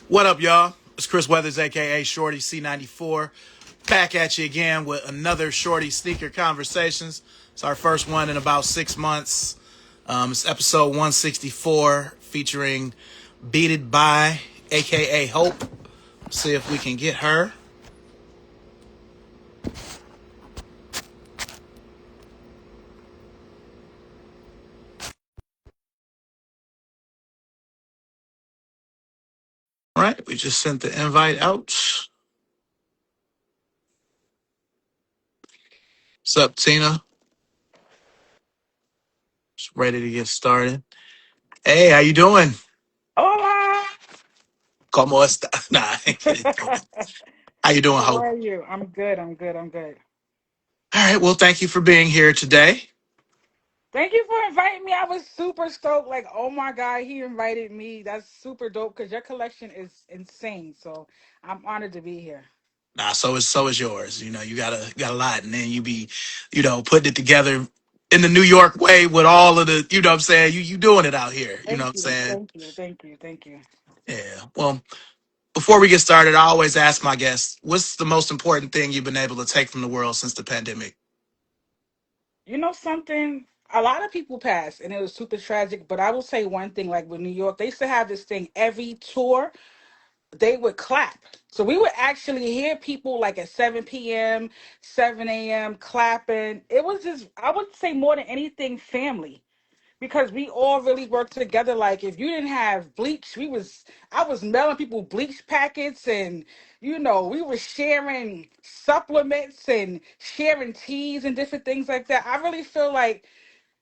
What up, y'all? It's Chris Weathers, aka Shorty C94, back at you again with another Shorty Sneaker Conversations. It's our first one in about 6 months. It's episode 164 featuring Beat It By, aka Hope. See if we can get her. All right, we just sent the invite out. What's up, Tina? Just ready to get started. Hey, how you doing? Hola. ¿Cómo está? Nah, I ain't kidding. How you doing, How Hope? are you? I'm good. I'm good. I'm good. All right, well, thank you for being here today. Thank you for inviting me. I was super stoked. Like, oh my God, he invited me. That's super dope because your collection is insane. So I'm honored to be here. Nah, so is yours. You know, you got a lot, and then you be, putting it together in the New York way with all of the, what I'm saying. You doing it out here. You know what Thank I'm you. saying? Thank you. Thank you. Thank you. Yeah. Well, before we get started, I always ask my guests, what's the most important thing you've been able to take from the world since the pandemic? You know something? A lot of people passed and it was super tragic, but I will say one thing like with New York, they used to have this thing every tour. They would clap. So we would actually hear people like at 7 p.m., 7 a.m. clapping. It was just, I would say more than anything, family. Because we all really worked together. Like if you didn't have bleach, I was mailing people bleach packets and we were sharing supplements and sharing teas and different things like that. I really feel like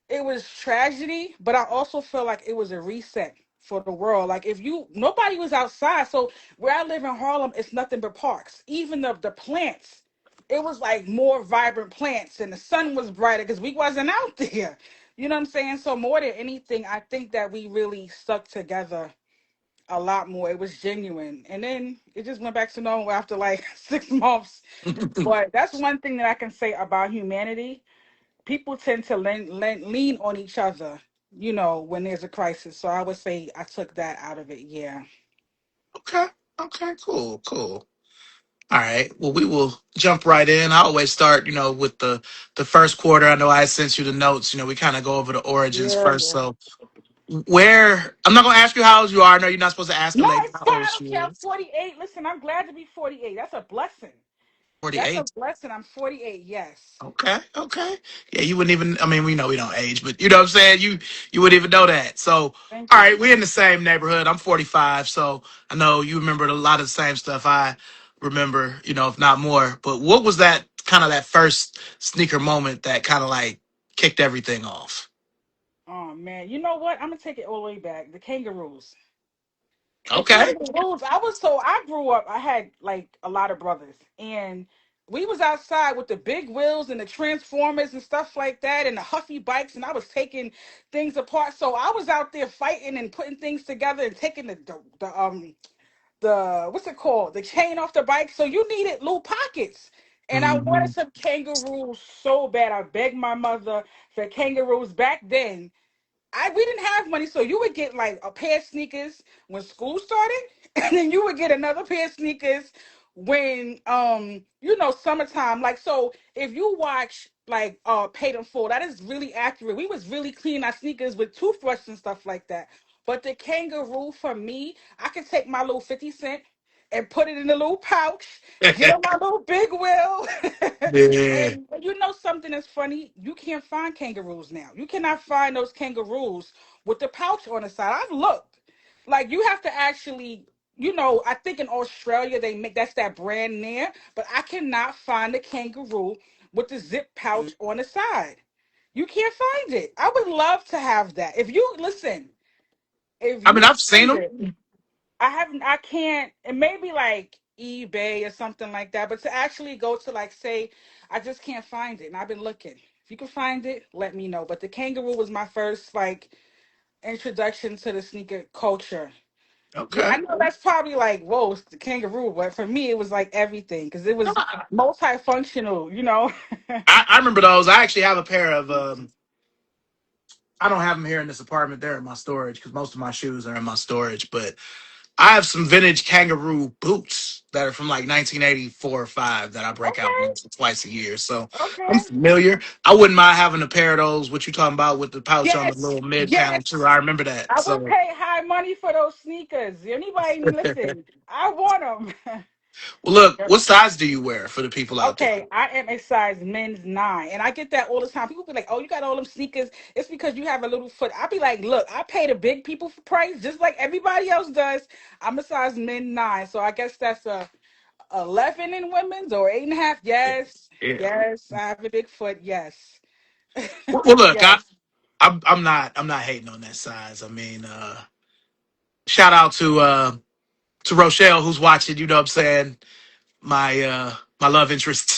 it was tragedy, but I also feel like it was a reset for the world. Like if you nobody was outside, so where I live in Harlem, it's nothing but parks. Even the plants, it was like more vibrant plants, and the sun was brighter because we wasn't out there. You know what I'm saying? So more than anything, I think that we really stuck together a lot more. It was genuine, and then it just went back to normal after like 6 months. But that's one thing that I can say about humanity. People tend to lean on each other, when there's a crisis. So I would say I took that out of it. Yeah. Okay. Okay. Cool. Cool. All right. Well, we will jump right in. I always start, with the first quarter. I know I sent you the notes. We kind of go over the origins Yeah, first. yeah. So, where I'm not gonna ask you how old you are. I know you're not supposed to ask a No, lady it's how fine. old I she don't care. I'm is. 48. Listen, I'm glad to be 48. That's a blessing. That's a 48. blessing. I'm 48. Yes. Okay, okay. Yeah, you wouldn't even. I mean, we know we don't age, but you know what I'm saying. You wouldn't even know that. So, Thank all you. right, we're in the same neighborhood. I'm 45, so I know you remembered a lot of the same stuff I remember. If not more. But what was that kind of that first sneaker moment that kind of like kicked everything off? Oh man, you know what? I'm gonna take it all the way back. The kangaroos. The Okay. kangaroos. I grew up. I had like a lot of brothers, and we was outside with the big wheels and the transformers and stuff like that, and the huffy bikes, and I was taking things apart. So I was out there fighting and putting things together and taking the what's it called, the chain off the bike. So you needed little pockets. And I Hmm. wanted some kangaroos so bad. I begged my mother for kangaroos back then. We didn't have money, so you would get like a pair of sneakers when school started, and then you would get another pair of sneakers when summertime. Like so, if you watch like Paid in Full, that is really accurate. We was really cleaning our sneakers with toothbrush and stuff like that. But the kangaroo for me, I could take my little 50 cent and put it in a little pouch, get on my little big wheel. Yeah. And you know something that's funny? You can't find kangaroos now. You cannot find those kangaroos with the pouch on the side. I've looked. Like you have to actually, I think in Australia they make that's that brand there, but I cannot find the kangaroo with the zip pouch on the side. You can't find it. I would love to have that. If you listen, if I mean, you I've seen find them. it, I haven't. I can't. It may be like eBay or something like that. But to actually go to like say, I just can't find it, and I've been looking. If you can find it, let me know. But the kangaroo was my first like introduction to the sneaker culture. Yeah, Okay. I know that's probably like whoa, it's the kangaroo, but for me it was like everything because it was multifunctional. I remember those. I actually have a pair of. I don't have them here in this apartment. They're in my storage because most of my shoes are in my storage. But I have some vintage kangaroo boots that are from like 1984 or five that I break out Okay, once or twice a year. So I'm okay. familiar. I wouldn't mind having a pair of those. What you talking about with the pouch on the Yes, little mid panel too? yes. I remember that. I would So, pay high money for those sneakers. Anybody listen? I want them. well, look, what size do you wear for the people out there? Okay, I am a size men's 9, and I get that all the time. People be like, "Oh, you got all them sneakers? It's because you have a little foot." I be like, "Look, I pay the big people for price, just like everybody else does. I'm a size men 9, so I guess that's a 11 in women's or 8.5. Yes, Yeah. yes, I have a big foot. Yes, Well, look, yes. I'm not hating on that size. I mean, shout out to Rochelle who's watching. You know what I'm saying? My love interest.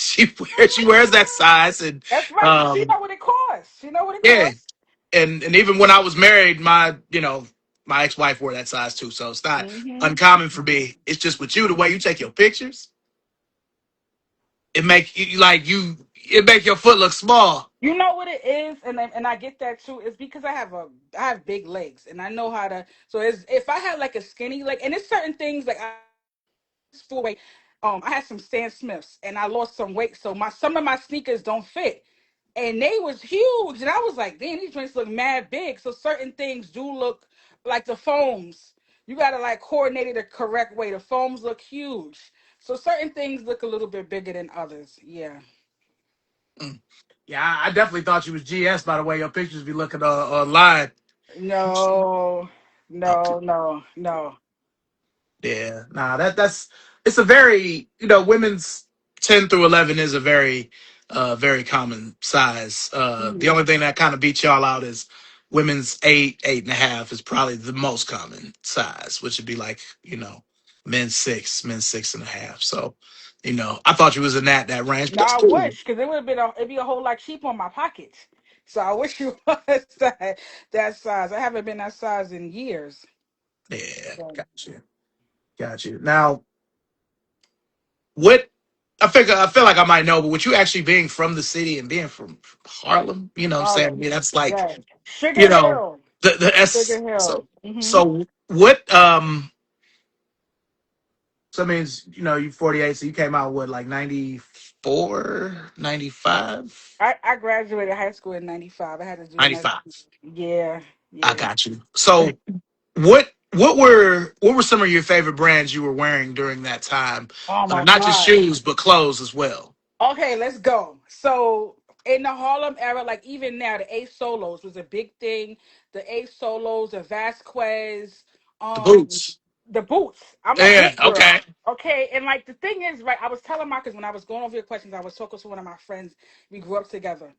She wears that size, and That's right. She um know what it costs. She know what it yeah, costs. and even when I was married, my ex wife wore that size too. So it's not Hmm. uncommon for me. It's just with you, the way you take your pictures, it make you like you. It make your foot look small. You know what it is, and I get that too. It's because I have big legs, and I know how to. So it's, if I had like a skinny leg, and it's certain things like I full weight. I had some Stan Smiths, and I lost some weight, so my some of my sneakers don't fit, and they was huge, and I was like, damn, these drinks look mad big. So certain things do look like the foams. You gotta like coordinate it the correct way. The foams look huge, so certain things look a little bit bigger than others. Yeah. Mm. Yeah, I definitely thought you was GS by the way your pictures be looking online. No, Okay. no, no, no. Yeah, nah, that's it's a very women's 10 through 11 is a very common size. The Mhm. only thing that kind of beats y'all out is women's 8, 8.5 is probably the most common size, which would be like men's 6 and a half. So, I thought you was in that range, but No, that's I cool. wish, because it would have been it'd be a whole lot cheaper on my pockets. So I wish you was that size. I haven't been that size in years. Yeah, So, got you. Now, what I feel like I might know, but with you actually being from the city and being from Harlem, what I'm saying? I Harlem, mean, that's like, yeah, Sugar you know, Hill, the S Sugar so Hill. Hmm. so what so that means, you 48, so you came out what like 94, 95, I graduated high school in '95. I had to do another. 95. Yeah, I yeah. got you. So what were some of your favorite brands you were wearing during that time? Oh my Not just God. shoes, but clothes as well. Okay, let's go. So in the Harlem era, like even now, the A solos was a big thing. The A solos, the Vasquez, The um, boots. the boots. I'm a Yeah, boot okay. girl. Okay, and like the thing is, right? I was telling Marcus when I was going over your questions, I was talking to one of my friends. We grew up together.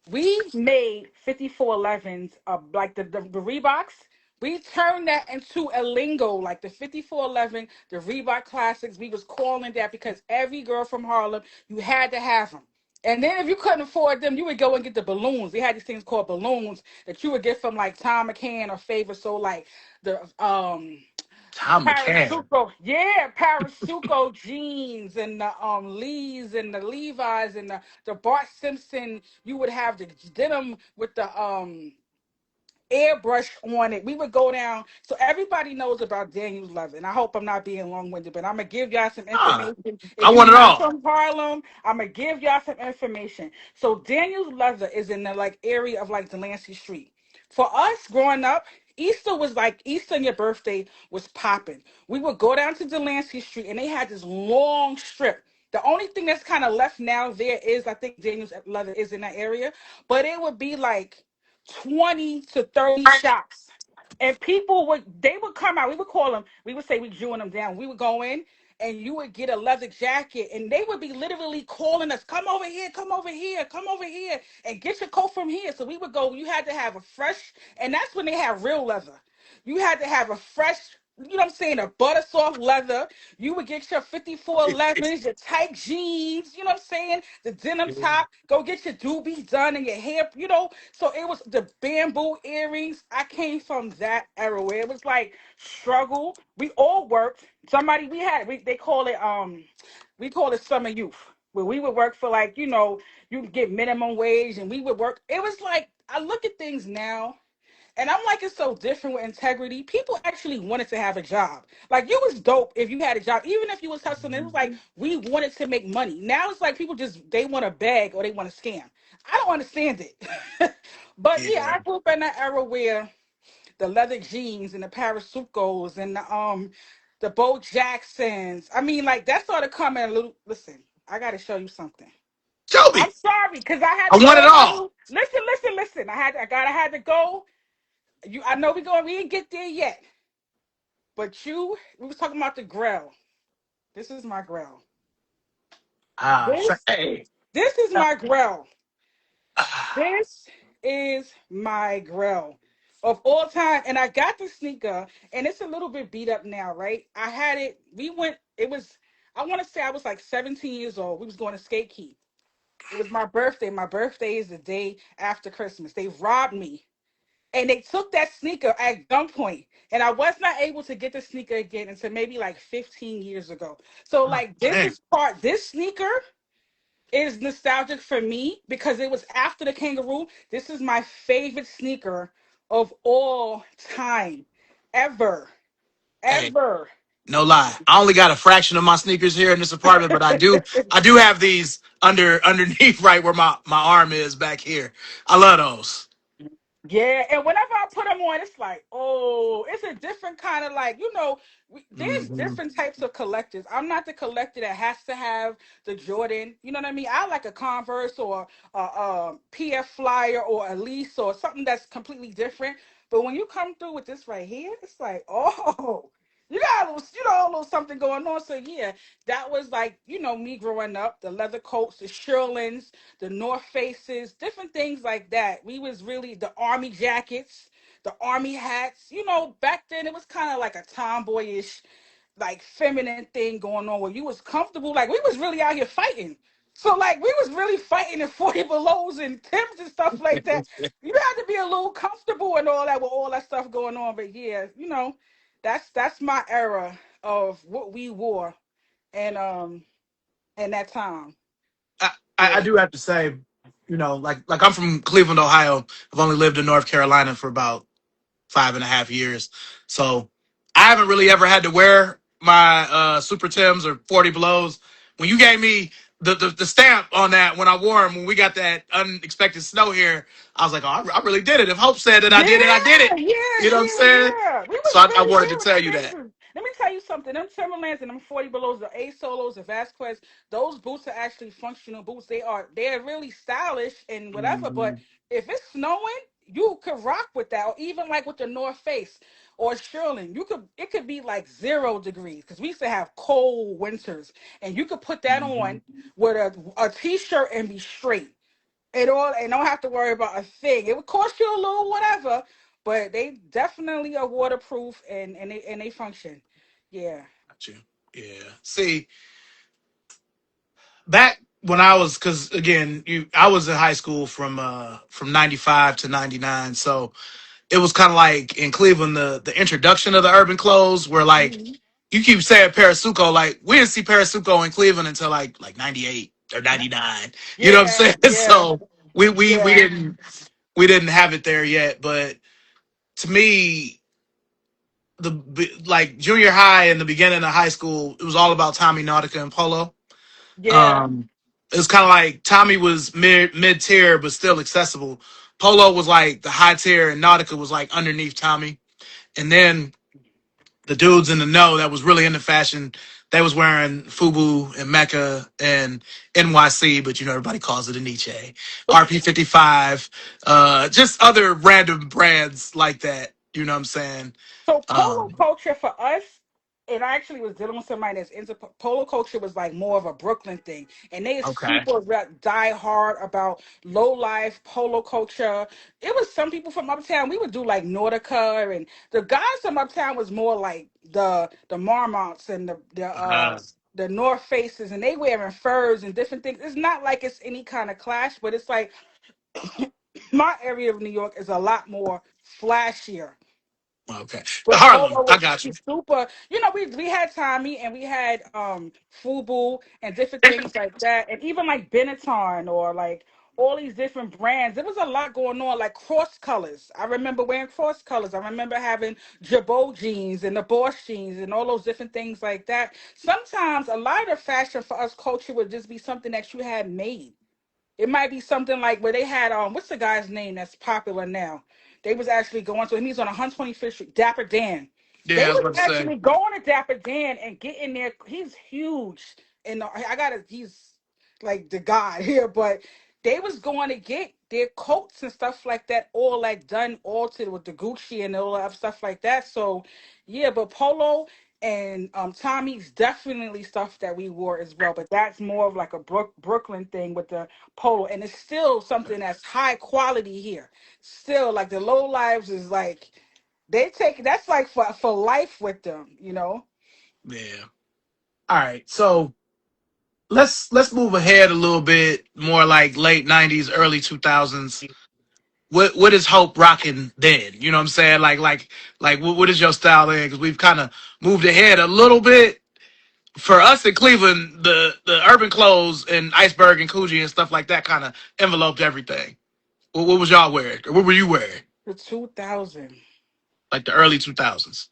We made 5411s, like the Reeboks. We turned that into a lingo, like the 5411, the Reebok Classics. We was calling that because every girl from Harlem, you had to have them. And then if you couldn't afford them, you would go and get the balloons. They had these things called balloons that you would get from like Tom McCann or Favor. So like the Tom McCann. Parasuco, yeah, Parasuco jeans and the Lees and the Levi's and the Bart Simpson. You would have the denim with the airbrush on it. We would go down. So everybody knows about Daniel's Leather. And I hope I'm not being long winded, but I'm gonna give y'all some Ah, information. I If you're want it not all. from Harlem, I'm gonna give y'all some information. So Daniel's Leather is in the like area of like Delancey Street. For us growing up, Easter was like Easter and your birthday was popping. We would go down to Delancey Street and they had this long strip. The only thing that's kind of left now there is I think Daniel's Leather is in that area, but it would be like 20 to 30 shops. And people would they would come out. We would call them, we would say we jewing them down. We would go in and you would get a leather jacket and they would be literally calling us, come over here, come over here, come over here, and get your coat from here. So we would go, you had to have a fresh, and that's when they had real leather. You had to have a fresh, you know what I'm saying, a butter soft leather. You would get your 5411s, your tight jeans, you know what I'm saying, the denim top. Go get your doobies done and your hair, So it was the bamboo earrings. I came from that era where it was like struggle. We all worked. Somebody they call it we call it summer youth. Where we would work for like, you could get minimum wage and we would work. It was like I look at things now And I'm like, it's so different with integrity. People actually wanted to have a job. Like, you was dope if you had a job, even if you was hustling. It was like we wanted to make money. Now it's like people just they want to beg or they want to scam. I don't understand it. But yeah, Yeah. I grew up in that era where the leather jeans and the parasucos and the Bo Jacksons. I mean, like that started coming a little. Listen, I got to show you something. Show I'm me. sorry because I had I to want it go all. through. Listen. I had to go. I know we didn't get there yet, but we was talking about the grill. This is my grill. This, Hey. this is my grill. Ah, This is my grill of all time, and I got the sneaker, and it's a little bit beat up now, right? I had it. We went. It was. I want to say I was like 17 years old. We was going to Skate Key. It was my birthday. My birthday is the day after Christmas. They robbed me and they took that sneaker at gunpoint. And I was not able to get the sneaker again until maybe like 15 years ago. So like dang. this sneaker is nostalgic for me because it was after the kangaroo. This is my favorite sneaker of all time. Ever. Hey, Ever. no lie. I only got a fraction of my sneakers here in this apartment, but I do have these underneath right where my arm is back here. I love those. Yeah, and whenever I put them on, it's like, oh, it's a different kind of like, there's Hmm. different types of collectors. I'm not the collector that has to have the Jordan. You know what I mean? I like a Converse or a PF Flyer or a Lease or something that's completely different. But when you come through with this right here, it's like, oh, you got a little something going on. So yeah, that was like, me growing up, the leather coats, the Sherlins, the North Faces, different things like that. We was really the army jackets, the army hats. Back then it was kind of like a tomboyish, like feminine thing going on where you was comfortable. Like we was really out here fighting. So like we was really fighting in 40 belows and Timbs and stuff like that. You had to be a little comfortable and all that with all that stuff going on. But yeah, that's my era of what we wore and and that time. I, I Yeah. do have to say, like I'm from Cleveland, Ohio. I've only lived in North Carolina for about 5.5 years. So I haven't really ever had to wear my Super Tims or 40 Belows. When you gave me the stamp on that when I wore them, when we got that unexpected snow here, I was like, oh, I really did it. If Hope said that I Yeah, did it, I did it. You know what I'm saying? We So was I really wanted here to with tell them you that. things. Let me tell you something. Them Timberlands and them 40 belows, the A solos, the Vasquez, those boots are actually functional boots. They're really stylish and whatever. But Mhm. if it's snowing, you could rock with that. Or even like with the North Face or Sherlin, it could be like 0 degrees because we used to have cold winters, and you could put that Mhm. on with a t-shirt and be straight and don't have to worry about a thing. It would cost you a little whatever, but they definitely are waterproof and they function. Yeah. Got you. Yeah. See, back when I was, because again, I was in high school from 95 to 99, so it was kind of like in Cleveland the introduction of the urban clothes, where like Mhm. you keep saying Parasuco, like we didn't see Parasuco in Cleveland until like 98 or 99. You know what I'm Yeah, saying? yeah, So we yeah, didn't have it there yet. But to me, like junior high and the beginning of high school, it was all about Tommy Nautica and Polo. yeah. Um, it was kind of like Tommy was mid tier but still accessible. Polo was like the high tier, and Nautica was like underneath Tommy. And then the dudes in the know that was really into fashion, they was wearing Fubu and Mecca and NYC, but everybody calls it a Nietzsche, RP55, just other random brands like that. You know what I'm saying? So polo Um, culture for us, and I actually was dealing with somebody that's into polo culture was like more of a Brooklyn thing, and they is okay. super die hard about low life polo culture. It was some people from uptown. We would do like Nautica, and the guys from uptown was more like the Marmots and the North Faces, and they wearing furs and different things. It's not like it's any kind of clash, but it's like my area of New York is a lot more flashier. Okay. But Harlem, Polo I was got you. super. We had Tommy and we had Fubu and different things like that, and even like Benetton or like all these different brands. There was a lot going on, like cross colors. I remember wearing cross colors. I remember having Jabot jeans and the Boss jeans and all those different things like that. Sometimes a lot of fashion for us culture would just be something that you had made. It might be something like where they had what's the guy's name that's popular now? They was actually going to him. He's on 125th Street, Dapper Dan. They Yeah, I was was about to say. actually going to Dapper Dan and getting there. He's huge, and I gotta. He's like the god here, but they was going to get their coats and stuff like that, all like done, altered with the Gucci and all that stuff like that. So, yeah, but Polo and Tommy's definitely stuff that we wore as well. But that's more of like a Brooklyn thing with the polo, and it's still something that's high quality here. Still, like the low lives is like they take that's like for life with them, you know. Yeah. All right. So let's move ahead a little bit more like late '90s, early 2000s. What is Hope rocking then? You know what I'm saying? Like what is your style then? Because we've kind of moved ahead a little bit. For us in Cleveland, the urban clothes and Iceberg and Coogee and stuff like that kind of enveloped everything. What was y'all wearing? Or what were you wearing? The 2000. Like the early 2000s.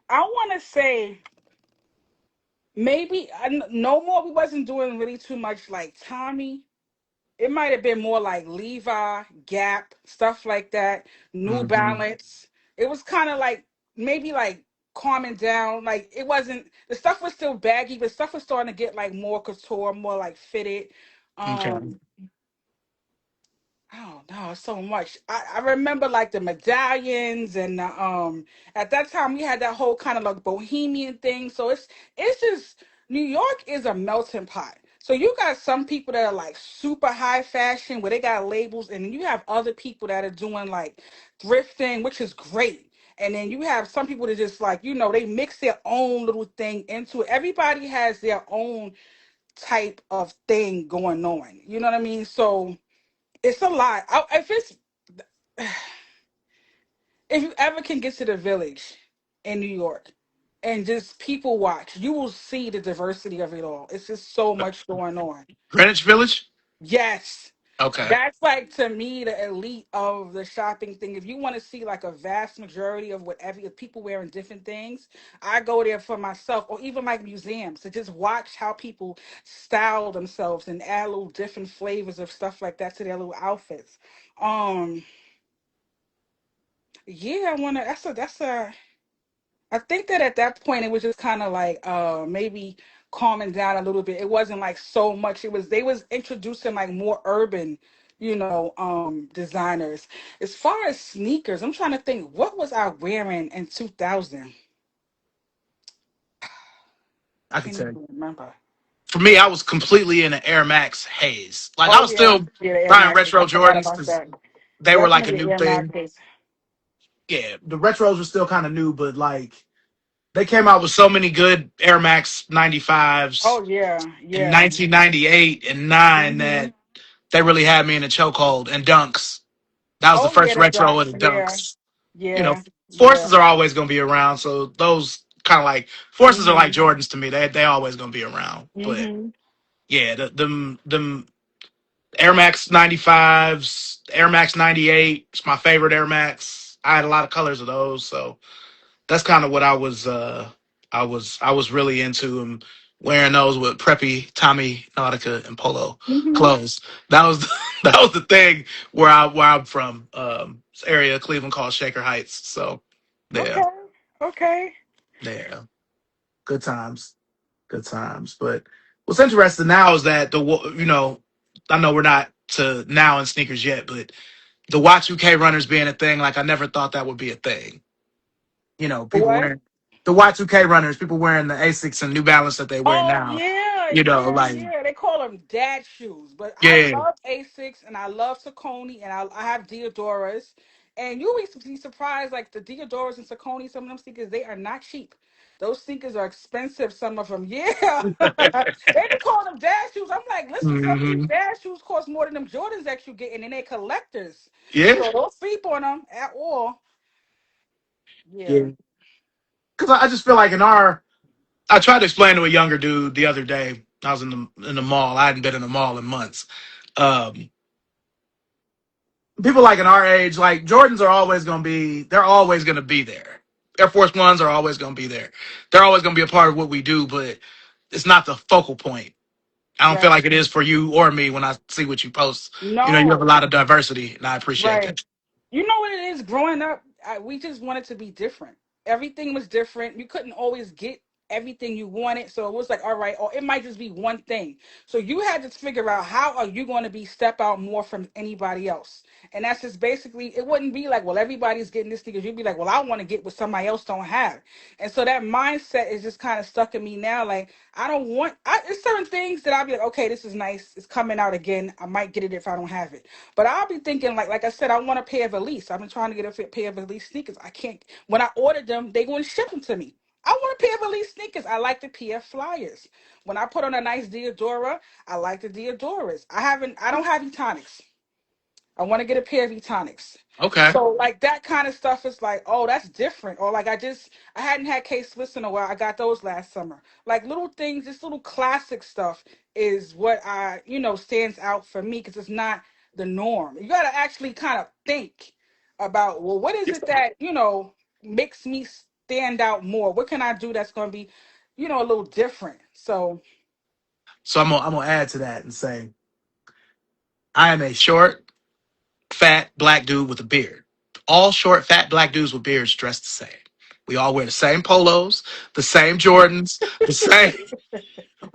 I want to say maybe no more. We wasn't doing really too much like Tommy. It might have been more like Levi, Gap, stuff like that. New Hmm. Balance. It was kind of like maybe like calming down. Like it wasn't the stuff was still baggy, but stuff was starting to get like more couture, more like fitted. Okay. Um, Oh no, so much. I remember like the medallions and at that time we had that whole kind of like bohemian thing. So it's just New York is a melting pot. So you got some people that are like super high fashion where they got labels, and then you have other people that are doing like thrifting, which is great. And then you have some people that just like, they mix their own little thing into it. Everybody has their own type of thing going on. You know what I mean? So it's a lot. If you ever can get to the Village in New York and just people watch, you will see the diversity of it all. It's just so much going on. Greenwich Village? Yes. Okay. That's like to me the elite of the shopping thing. If you want to see like a vast majority of whatever of people wearing different things, I go there for myself, or even like museums to just watch how people style themselves and add little different flavors of stuff like that to their little outfits. Um, yeah, I wanna. That's a. I think that at that point it was just kind of like maybe calming down a little bit. It wasn't like so much. It was they was introducing like more urban, designers. As far as sneakers, I'm trying to think what was I wearing in 2000? I could Can't tell you. even remember. For me, I was completely in an Air Max haze. Like I Oh was yeah, still yeah, the Air buying Maxes. I retro forgot Jordans about because that. they were like a Definitely new Air thing. Maxes. Yeah, the retros were still kind of new, but like they came out with so many good Air Max 95s Oh yeah, in yeah. 1998 and 9 Hmm. that they really had me in a chokehold. And Dunks. That was the Oh yeah, first the retro of dunks. the Yeah, Dunks. You know, yeah, yeah. forces are always going to be around. So those kind of like forces are like Hmm. Jordans to me. They always going to be around. But Hmm. yeah, them Air Max 95s, Air Max 98. It's my favorite Air Max. I had a lot of colors of those, so that's kind of what I was really into, and wearing those with preppy Tommy Nautica and polo Hmm. clothes. That was that was the thing where I'm from. This area of Cleveland called Shaker Heights. So yeah, Okay. Okay. yeah, good times, good times. But what's interesting now is that I know we're not to now in sneakers yet, but the Y2K runners being a thing, like I never thought that would be a thing. People What? wearing the Y2K runners, people wearing the Asics and New Balance that they wear Oh now. yeah, yeah, Like, yeah. They call them dad shoes, but I yeah, love Asics and I love Saucony and I have Diodoras, and you will be surprised like the Diodoras and Saucony. Some of them sneakers they are not cheap. Those sneakers are expensive. Some of them, yeah. They be calling them dad shoes. I'm like, listen, some of these hmm, dad shoes cost more than them Jordans that you get, and then they collectors. yeah, So don't sleep on them at all. yeah. Yeah. Because I just feel like I tried to explain to a younger dude the other day. I was in the mall. I hadn't been in the mall in months. Um, People like in our age, like Jordans are always going to be. They're always going to be there. Air Force Ones are always going to be there. They're always going to be a part of what we do, but it's not the focal point. I don't feel Right. like it is for you or me when I see what you post. You have a No. lot of diversity, and I appreciate Right. that. You know what it is? Growing up, we just wanted to be different. Everything was different. You couldn't always get everything you wanted, so it was like, all right, or it might just be one thing. So you had to figure out how are you going to be step out more from anybody else, and that's just basically. It wouldn't be like, well, everybody's getting this because you'd be like, well, I want to get what somebody else don't have, and so that mindset is just kind of stuck in me now. Like I don't want. It's certain things that I'll be like, okay, this is nice. It's coming out again. I might get it if I don't have it. But I'll be thinking like I said, I want a pair of Elise. I've been trying to get a pair of Elise sneakers. I can't. When I ordered them, they going to ship them to me. I want a pair of Elise sneakers. I like the PF Flyers. When I put on a nice Diodora, I like the Diodoras. I don't have Etonics. I want to get a pair of Etonics. Okay. So like that kind of stuff is like, oh, that's different. Or like I hadn't had K Swiss in a while. I got those last summer. Like little things, this little classic stuff is what stands out for me because it's not the norm. You got to actually kind of think about, well, what is it that makes me stand out more? What can I do that's going to be, a little different? So So I'm gonna add to that and say I am a short, fat black dude with a beard. All short, fat black dudes with beards dress the same. We all wear the same polos, the same Jordans, the same.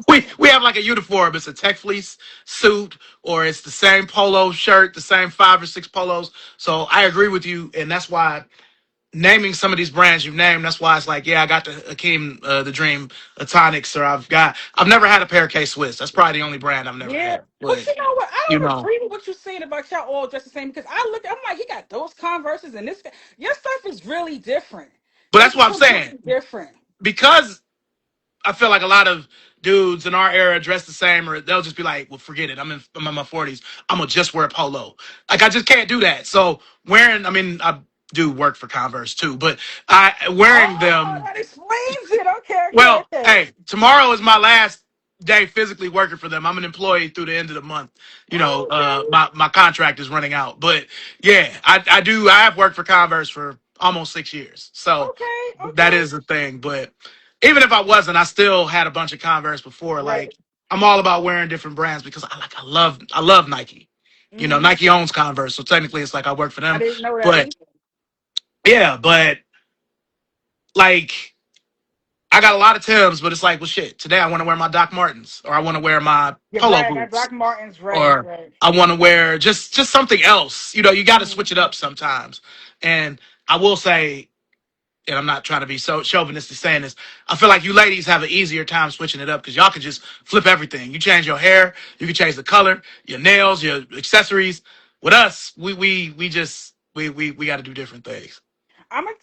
We have like a uniform. It's a tech fleece suit, or it's the same polo shirt, the same 5 or 6 polos. So I agree with you, and that's why naming some of these brands you've named. That's why it's like, yeah, I got the Akeem, the Dream, Tonics, or I've never had a pair of K Swiss. That's probably the only brand I've never yeah, had. but But you know what? I you don't know, agree with what you're saying about y'all all dressed the same because I'm like, he got those Converses and this. Your stuff is really different. but that's It's what I'm saying really different. because I feel like a lot of dudes in our era dress the same, or they'll just be like, "Well, forget it. I'm in my 40s. I'm gonna just wear a polo." Like I just can't do that. So wearing, I mean, I do work for Converse too, but I wearing Oh, them. that explains it. Okay, okay, Well, okay, hey, tomorrow is my last day physically working for them. I'm an employee through the end of the month. okay, My contract is running out, but yeah, I do. I have worked for Converse for almost 6 years, so okay, that okay. is the thing. But even if I wasn't, I still had a bunch of Converse before. Right. Like I'm all about wearing different brands because I love Nike. Hmm. Nike owns Converse, so technically it's like I work for I them. didn't know that But either. yeah, but like I got a lot of Timbs, but it's like, well, shit. Today I want to wear my Doc Martens, or I want to wear my You're polo right. That boots, Doc Martens, right, or right. I want to wear just something else. You got to Hmm. switch it up sometimes. And I will say, and I'm not trying to be so chauvinistic saying this, I feel like you ladies have an easier time switching it up because y'all can just flip everything. You change your hair, you can change the color, your nails, your accessories. With us, we just we got to do different things.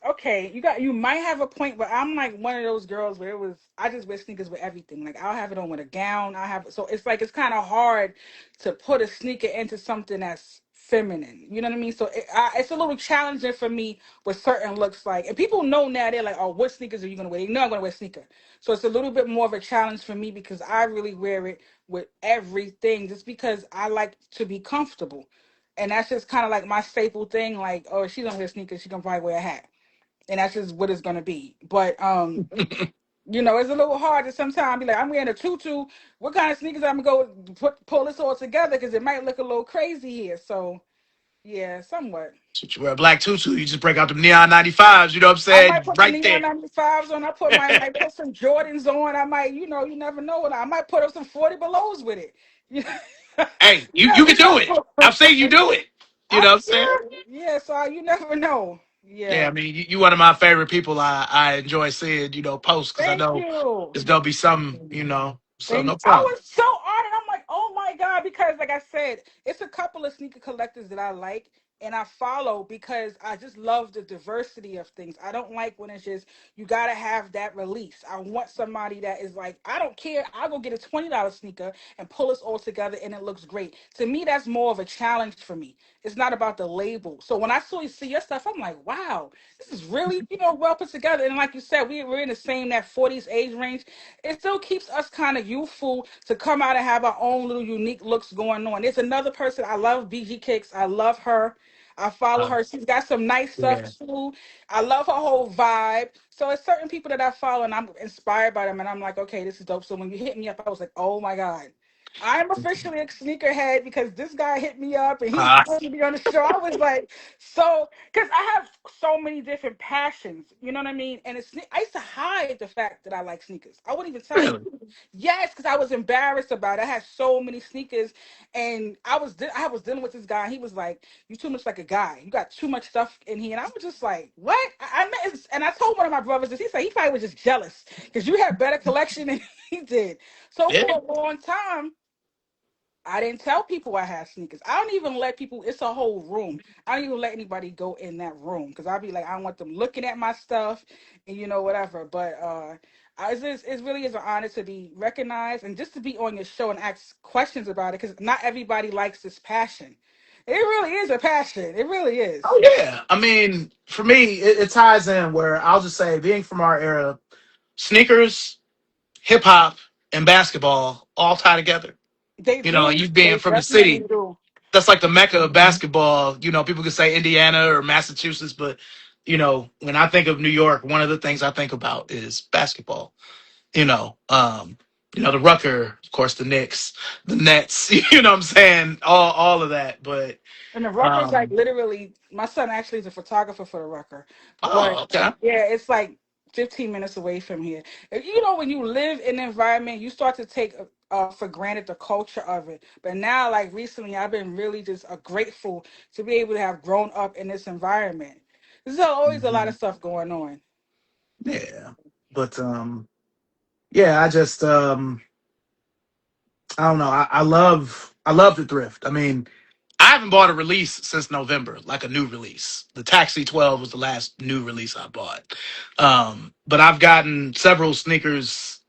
Okay. You might have a point, but I'm like one of those girls where I just wear sneakers with everything. Like I'll have it on with a gown. So it's like it's kind of hard to put a sneaker into something that's feminine. You know what I mean? So it's a little challenging for me with certain looks. Like, and people know now they're like, oh, what sneakers are you gonna wear? They know I'm gonna wear sneaker. So it's a little bit more of a challenge for me because I really wear it with everything, just because I like to be comfortable. And that's just kind of like my staple thing. Like, oh, she don't wear sneakers, she can probably wear a hat, and that's just what it's gonna be. But it's a little hard to sometimes be like, I'm wearing a tutu. What kind of sneakers I'm gonna go pull this all together because it might look a little crazy here. So yeah, somewhat. So you wear a black tutu, you just break out the neon 95s. You know what I'm I saying? might put some Right neon there. 95s on. I might put some Jordans on. I might, you never know. I might put up some 40 belows with it. You, Hey, you you never can do it. know. I've seen you do it. You know what I'm saying? Yeah, so you never know. Yeah, Yeah. I mean, you one of my favorite people. I enjoy seeing posts because I Thank know you. it's gonna be some. So no I problem. was so honored. I'm like, oh my God, because like I said, it's a couple of sneaker collectors that I like, and I follow because I just love the diversity of things. I don't like when it's just you gotta have that release. I want somebody that is like, I don't care. I'll go get a $20 sneaker and pull us all together and it looks great. To me, that's more of a challenge for me. It's not about the label. So when I saw you see your stuff, I'm like, wow, this is really, well put together. And like you said, we're in the same that 40s age range. It still keeps us kind of youthful to come out and have our own little unique looks going on. There's another person I love, BG Kicks. I love her. I follow Uh, her. She's got some nice stuff yeah. too. I love her whole vibe. So it's certain people that I follow and I'm inspired by them and I'm like, okay, this is dope. So when you hit me up, I was like, oh my God. I'm officially a sneakerhead because this guy hit me up and he's Uh, going to be on the show. I was like, so, because I have so many different passions, you know what I mean? And I used to hide the fact that I like sneakers. I wouldn't even tell people. really? Yes, because I was embarrassed about it. I had so many sneakers, and I was dealing with this guy. And he was like, "You too much like a guy. You got too much stuff in here." And I was just like, "What?" And I told one of my brothers this. He said he probably was just jealous because you had better collection than he did. So Yeah. for a long time, I didn't tell people I had sneakers. I don't even let people. It's a whole room. I don't even let anybody go in that room because I'll be like, I don't want them looking at my stuff, and whatever. But it really is an honor to be recognized and just to be on your show and ask questions about it because not everybody likes this passion. It really is a passion. It really is. Oh yeah. I mean, for me, it ties in where I'll just say, being from our era, sneakers, hip hop, and basketball all tie together. They And do. you being They from the definitely city, do. that's like the mecca of basketball. People could say Indiana or Massachusetts, but when I think of New York, one of the things I think about is basketball. You know, um, the Rucker, of course, the Knicks, the Nets. You know what I'm saying? All of that. But And the Rucker's like um, literally, my son actually is a photographer for the Rucker. But oh, okay, yeah, it's like 15 minutes away from here. When you live in an environment, you start to take for granted the culture of it. But now, like recently, I've been really just grateful to be able to have grown up in this environment. There's always a lot of Mhm. stuff going on. Yeah. But yeah, I don't know. I love the thrift. I mean, I haven't bought a release since November, like a new release. The Taxi 12 was the last new release I bought. But I've gotten several sneakers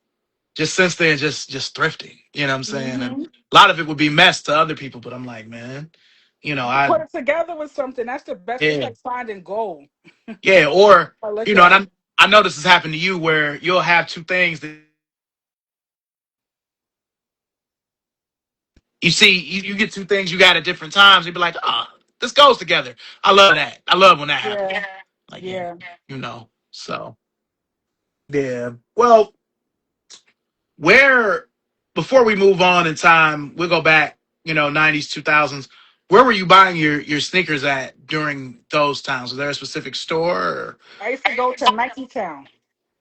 just since then, just thrifting. You know what I'm saying? And Hmm. a lot of it would be mess to other people, but I'm like, man, You I put it together with something. That's the best. It's yeah, like finding gold. yeah. Or I look and at it. I know this has happened to you where you'll have two things that you see, you get two things you got at different times. You'd be like, ah, this goes together. I love that. I love when that happens. Yeah, Like, yeah, yeah. So yeah. Well, where before we move on in time, we'll go back, 90s, 2000s. Where were you buying your sneakers at during those times? Was there a specific store? Or? I used to go to Nike Town.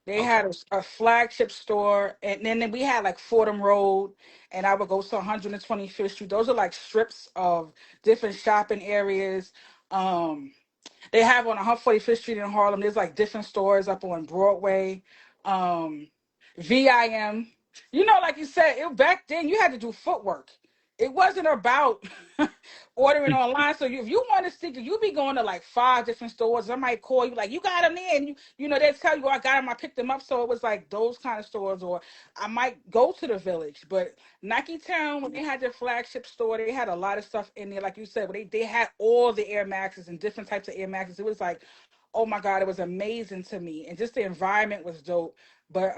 They Okay. had a flagship store, and then we had like Fordham Road, and I would go to 125th Street. Those are like strips of different shopping areas. Um, they have on 145th Street in Harlem. There's like different stores up on Broadway. Um, VIM. Like you said, back then you had to do footwork. It wasn't about ordering online. So if you want a sticker, you be going to like five different stores. I might call you like, you got them there, and they tell you, "Oh, I got them. I picked them up." So it was like those kind of stores, or I might go to the Village. But Nike Town, when they had their flagship store, they had a lot of stuff in there, like you said. But they had all the Air Maxes and different types of Air Maxes. It was like, oh my God, it was amazing to me, and just the environment was dope. But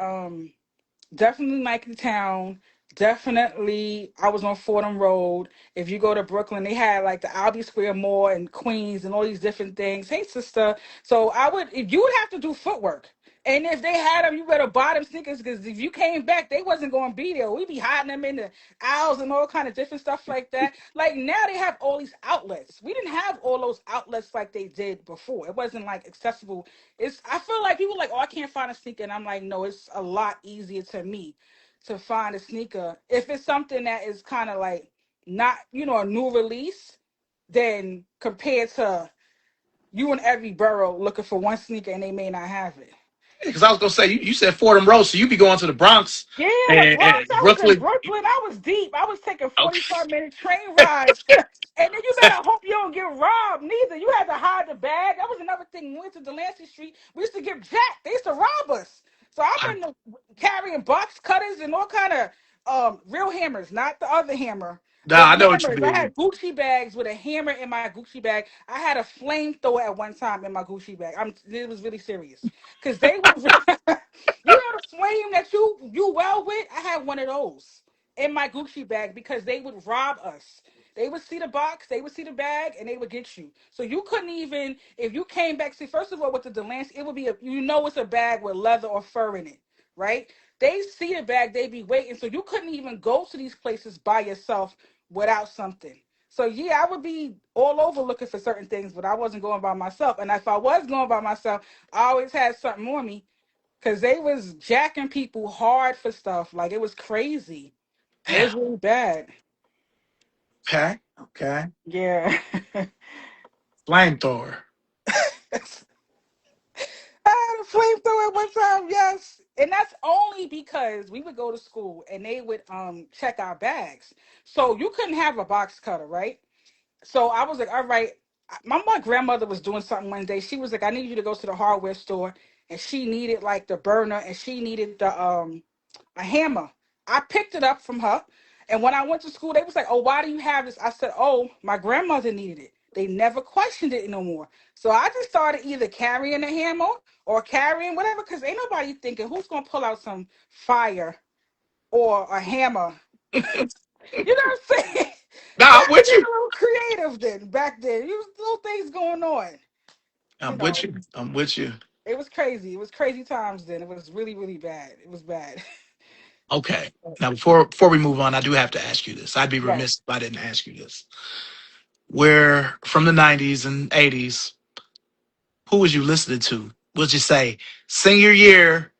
definitely Nike Town. Definitely, I was on Fordham Road. If you go to Brooklyn, they had like the Albee Square Mall and Queens and all these different things. Hey, sister. So if you would have to do footwork. And if they had them, you better buy them sneakers because if you came back, they wasn't going to be there. We'd be hiding them in the aisles and all kind of different stuff like that. Like now they have all these outlets. We didn't have all those outlets like they did before. It wasn't like accessible. I feel like people like, oh, I can't find a sneaker. And I'm like, no, it's a lot easier to me to find a sneaker. If it's something that is kind of like not, a new release, then compared to you in every borough looking for one sneaker and they may not have it. Because I was gonna say you said Fordham Road, so you be going to the Bronx Yeah, the Bronx. and I was in Brooklyn. Brooklyn. I was deep. I was taking Okay. 45-minute train rides. And then you better hope you don't get robbed neither. You had to hide the bag. That was another thing. When we went to Delancey Street, we used to get jacked. They used to rob us. So I've I, been carrying box cutters and all kind of real hammers, not the other hammer. nah, The I know what you hammers. I mean. had Gucci bags with a hammer in my Gucci bag. I had a flamethrower at one time in my Gucci bag. It was really serious because they would. You know the flame that you well with? I had one of those in my Gucci bag because they would rob us. They would see the box, they would see the bag, and they would get you. So you couldn't even if you came back. See, first of all, with the Delancey, it would be it's a bag with leather or fur in it, right? They see the bag, they be waiting. So you couldn't even go to these places by yourself without something. So yeah, I would be all over looking for certain things, but I wasn't going by myself. And if I was going by myself, I always had something on me because they was jacking people hard for stuff. Like it was crazy. It Damn. was really bad. Okay. Okay. Yeah. Flamethrower. I had a flamethrower at one time, yes. And that's only because we would go to school and they would check our bags. So you couldn't have a box cutter, right? So I was like, all right. My grandmother was doing something one day. She was like, I need you to go to the hardware store, and she needed like the burner and she needed the a hammer. I picked it up from her. And when I went to school, they was like, oh, why do you have this? I said, oh, my grandmother needed it. They never questioned it no more. So I just started either carrying a hammer or carrying whatever, because ain't nobody thinking who's going to pull out some fire or a hammer. You know what I'm saying? Nah, You I'm had to with get you. a little creative then, back then. You was little things going on. You I'm with know, you. I'm with you. it was crazy. It was crazy times then. It was really, really bad. It was bad. Okay. Now before we move on, I do have to ask you this. I'd be Yes. remiss if I didn't ask you this. Where from the 90s and 80s, who was you listening to? We'll just say senior year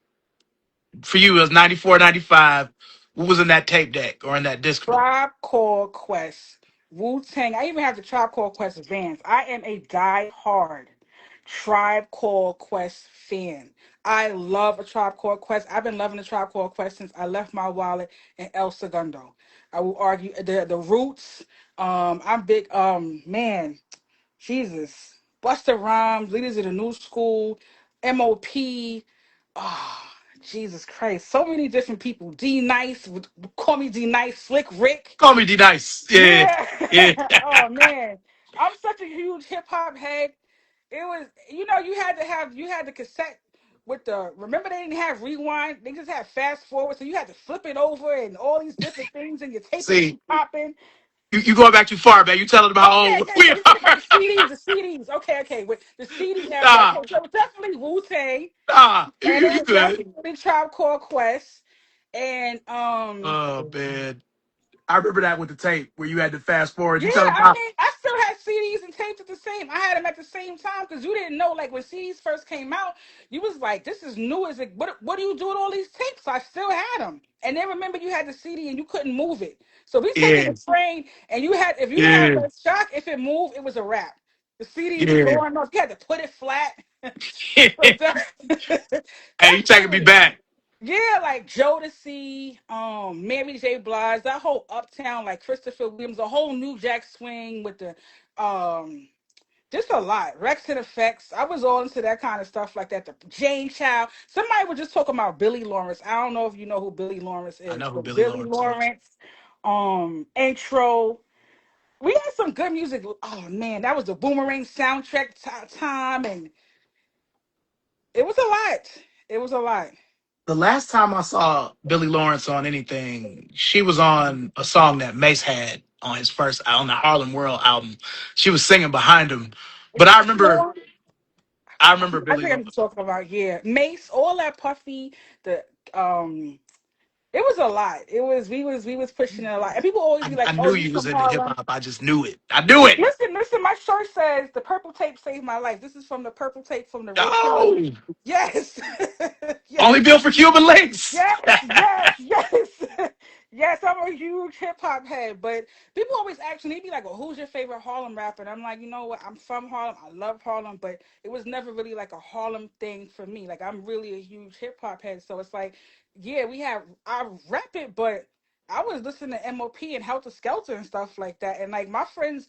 for you it was 94, 95. What was in that tape deck or in that Discman? Tribe Called Quest, Wu Tang. I even have the Tribe Called Quest Vans. I am a die-hard Tribe Called Quest fan. I love a Tribe Called Quest. I've been loving the Tribe Called Quest since I left my wallet in El Segundo. I will argue the roots. I'm big. Man, Jesus, Busta Rhymes, leaders of the new school, MOP. Oh, Jesus Christ. So many different people. D Nice, call me D Nice, Slick Rick. Call me D Nice. Yeah. Yeah. Yeah. Oh man. I'm such a huge hip hop head. It was, you had the cassette with the, remember they didn't have rewind, they just had fast forward, so you had to flip it over and all these different things and your tape would See, keep popping. you going back too far, man. You telling them how Okay, old okay, we okay. You talking about are. the CDs, the CDs. Okay, okay. With the CD era. Nah, Okay, so it's definitely Wu Tang, nah. and it You was good. definitely Tribe Called Quest, and Oh man. I remember that with the tape where you had to fast forward. yeah. You tell them I how mean, I still had CDs and tapes at the same. I had them at the same time because you didn't know. Like when CDs first came out, you was like, "This is new." Is it? What do you do with all these tapes? So I still had them, and then remember you had the CD and you couldn't move it. So we taking yeah, the train, and you had if you had yeah, a shock, if it moved, it was a wrap. The CDs was yeah. going off. You had to put it flat. So Hey, you taking me definitely. back. Yeah, like Jodeci, Mary J. Blige, that whole Uptown, like Christopher Williams, the whole New Jack Swing with the just a lot. Rex and Effects. I was all into that kind of stuff like that. The Jane Child. Somebody was just talking about Billy Lawrence. I don't know if you know who Billy Lawrence I is, know who but Billy Billy Lawrence is. Lawrence, Intro. We had some good music. Oh man, that was the Boomerang soundtrack time, and it was a lot. It was a lot. The last time I saw Billy Lawrence on anything, she was on a song that Mace had on his first on the Harlem World album. She was singing behind him, Is but it Swarm? I remember I Billy think I'm Lawrence. talking about, yeah. Mace, all that Puffy, the um it was a lot. We was pushing it a lot. And people always be I like, knew "Oh, you you was from into hip Harlem." hop. I just knew it. I knew it. Listen, my shirt says the purple tape saved my life. This is from the purple tape from the roadshow. Oh, Yes. only Yes. built for Cuban links. Yes, yes, yes. Yes, I'm a huge hip hop head, but people always ask me, they be like, "Well, who's your favorite Harlem rapper?" And I'm like, you know what? I'm from Harlem. I love Harlem, but it was never really like a Harlem thing for me. Like I'm really a huge hip hop head, so it's like, yeah, I rap it, but I was listening to MOP and Helter Skelter and stuff like that. And like my friends,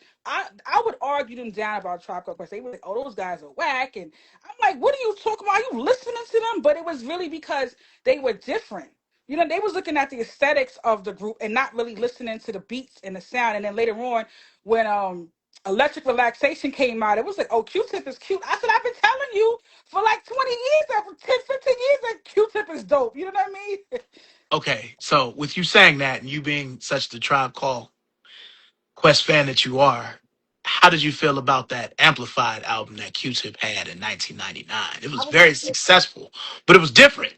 I would argue them down about Tribe Called Quest. They were like, "Oh, those guys are whack," and I'm like, "What are you talking about? Are you listening to them?" But it was really because they were different. They was looking at the aesthetics of the group and not really listening to the beats and the sound. And then later on, when Electric Relaxation came out, it was like, "Oh, Q-Tip is cute." I said, "I've been telling you for like 20 years, for 10, 15 years that Q-Tip is dope." You know what I mean? Okay, so with you saying that and you being such the Tribe Call Quest fan that you are, how did you feel about that Amplified album that Q-Tip had in 1999? It I was was very successful, but it was different.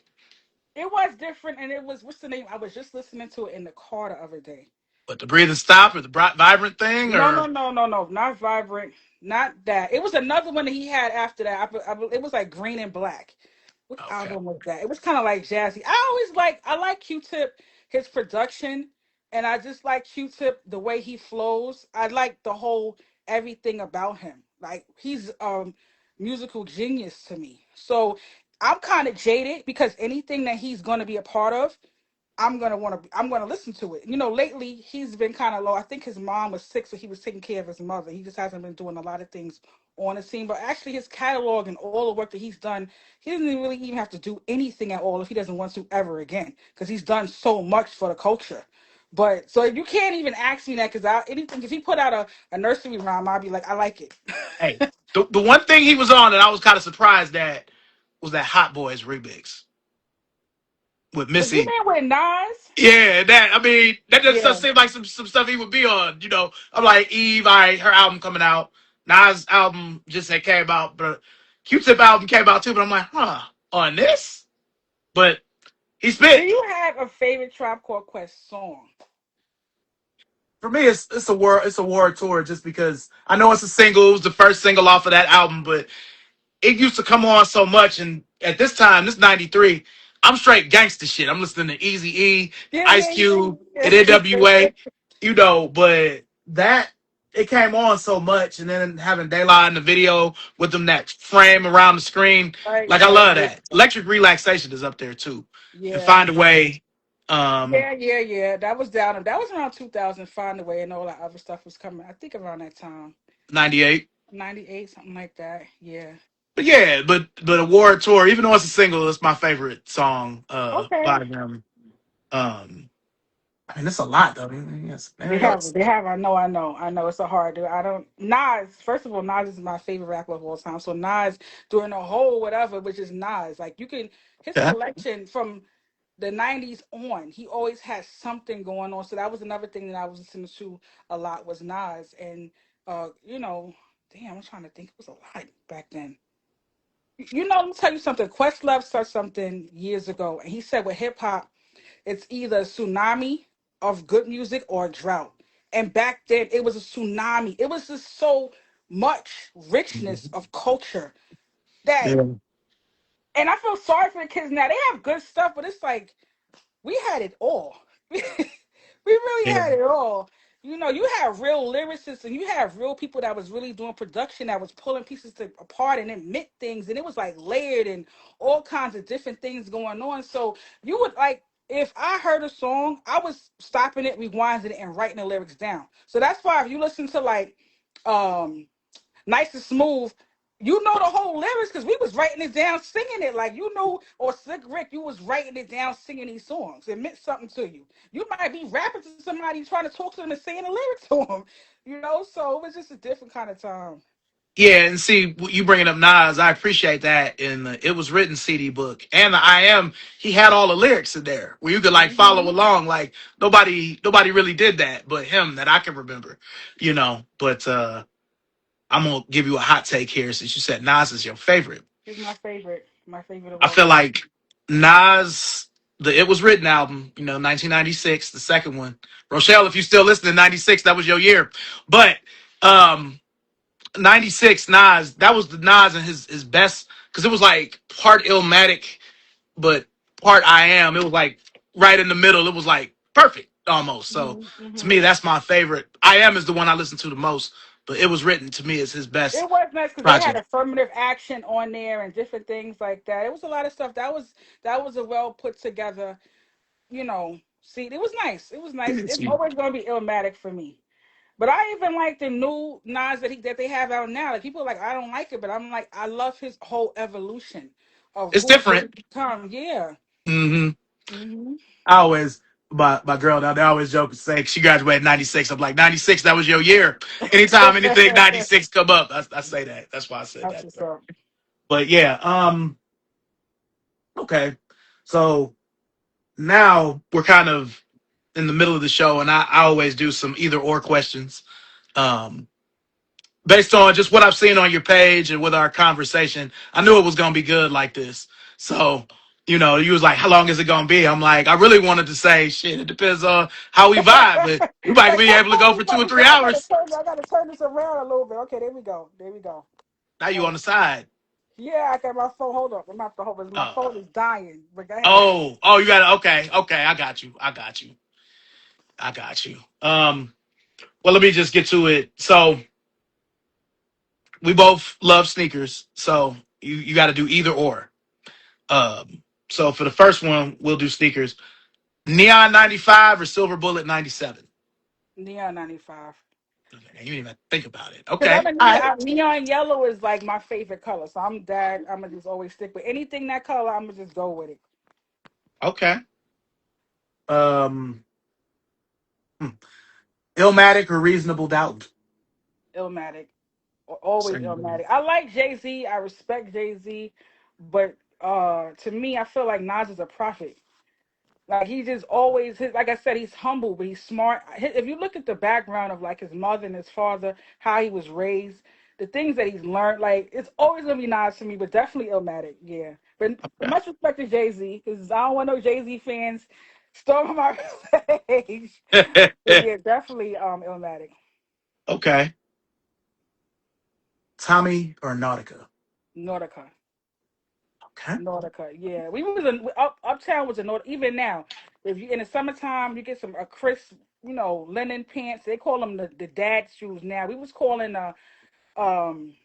It was different, and it was what's the name? I was just listening to it in the car the other day. But the Breathe and Stop or the Vibrant thing No, no, or no, no, no, not Vibrant, not that. It was another one that he had after that. It was like Green and Black. What okay. album was that? It was kind of like jazzy. I like Q-Tip, his production, and I just like Q-Tip the way he flows. I like the whole everything about him. Like he's musical genius to me. So I'm kind of jaded because anything that he's going to be a part of, I'm gonna listen to it. Lately he's been kind of low. I think his mom was sick, so he was taking care of his mother. He just hasn't been doing a lot of things on the scene. But actually his catalog and all the work that he's done, he doesn't really even have to do anything at all if he doesn't want to ever again. Because he's done so much for the culture. But so you can't even ask me that because anything if he put out a nursery rhyme, I'd be like, I like it. Hey, the one thing he was on that I was kind of surprised at was that Hot Boys remix with But you Missy. mean with Nas? Yeah, that I mean, that just Yeah. seems like some stuff he would be on. I'm like Eve, all right, her album coming out. Nas album just had came out, but Q-Tip album came out too. But I'm like, huh, on this? But he Do spit. you have a favorite Tribe Called Quest song? For me, it's a war tour just because I know it's a single. It was the first single off of that album, but it used to come on so much, and at this time, this '93, I'm straight gangster shit. I'm listening to Easy E, Yeah, Ice yeah, Cube, yeah, and yeah. NWA, but that it came on so much, and then having Daylight in the video with them that frame around the screen, Right, like I right. love that. Electric Relaxation is up there too, and Yeah. Find a Way, um, Yeah, yeah, yeah. That was down. That was around 2000. Find a Way, and all that other stuff was coming. I think around that time, '98. 98, something like that. Yeah. But yeah, but Award Tour, even though it's a single, it's my favorite song Okay. by them. Um, I mean, it's a lot though. I mean, yes, They there have. else. They have. I know. It's a hard do. I don't. Nas. First of all, Nas is my favorite rapper of all time. So Nas doing the whole whatever, which is Nas. Like you can his Yeah. collection from the 90s on, he always had something going on. So that was another thing that I was listening to a lot was Nas. And damn, I'm trying to think. It was a lot back then. Let me tell you something. Questlove said something years ago, and he said with hip hop, it's either a tsunami of good music or a drought. And back then it was a tsunami. It was just so much richness of culture that Yeah. and I feel sorry for the kids now. They have good stuff, but it's like we had it all. we really Yeah. had it all. You had real lyricists and you had real people that was really doing production that was pulling pieces apart and then meant things and it was like layered and all kinds of different things going on. So you would like if I heard a song, I was stopping it, rewinding it, and writing the lyrics down. So that's why if you listen to like um Nice and Smooth, you know the whole lyrics because we was writing it down, singing it like or Slick Rick, you was writing it down, singing these songs. It meant something to you. You might be rapping to somebody trying to talk to them and saying the lyrics to them, So it was just a different kind of time. Yeah, and see, you bringing up Nas, I appreciate that. In the It Was Written CD book and the I Am, he had all the lyrics in there where you could like follow Hmm. along. Like nobody really did that, but him that I can remember. But I'm gonna give you a hot take here since you said Nas is your favorite. He's my favorite of I all feel time. like Nas, the It Was Written album, 1996, the second one. Rochelle, if you still listening, 96, that was your year. But um 96 Nas, that was the Nas and his best because it was like part Illmatic, but part I Am. It was like right in the middle. It was like perfect. almost. So to Hmm. me, that's my favorite. I Am is the one I listen to the most, but It Was Written to me is his best It was nice because they had project. affirmative action on there and different things like that. It was a lot of stuff that was a well put together. See, it was nice. It was nice. It's always going to be Illmatic for me. But I even like the new Nas that they have out now. Like people are like, I don't like it, but I'm like, I love his whole evolution of It's who he's different. become. Yeah. Hmm. Hmm. I always my girl now they always joke and say she graduated in '96. I'm like '96. That was your year. Anytime anything '96 come up, I say that. That's why I said That's that. what's up. But yeah, okay. So now we're kind of in the middle of the show, and I always do some either or questions. Um, Based on just what I've seen on your page and with our conversation, I knew it was gonna be good like this. So, you was like, "How long is it gonna be?" I'm like, I really wanted to say, "Shit, it depends on how we vibe, but we might Like be how able to go long we for two about or to three go? hours." I gotta turn this around a little bit. Okay, there we go. There we go. Now you on Oh, the side. yeah, I got my phone. Hold up. I'm not the hold. My Uh, phone is dying. But go ahead. oh, you got it. Okay, okay, I got you. I got you. I got you. Well, let me just get to it. So we both love sneakers, so you got to do either or. So for the first one, we'll do sneakers. Neon 95 or Silver Bullet 97? Neon 95. Okay, you didn't even think about it. Because Okay. All right. neon yellow is like my favorite color. So I'm gonna just always stick with anything that color. I'm gonna just go with it. Okay. Um, hmm. Illmatic or Reasonable Doubt? Illmatic. Always Same. Illmatic. I like Jay-Z. I respect Jay-Z. But to me, I feel like Nas is a prophet. Like he just always his like I said, he's humble, but he's smart. If you look at the background of like his mother and his father, how he was raised, the things that he's learned, like it's always gonna be Nas to me, but definitely Illmatic, yeah. But Okay. much respect to Jay Z, because I don't want no Jay Z fans storming my page. But yeah, definitely Illmatic. Okay. Tommy or Nautica? Nautica. Okay. Nautica, yeah. We was in uptown was a Nautica. Even now, if you in the summertime, you get some a crisp, linen pants. They call them the dad shoes now. We was calling um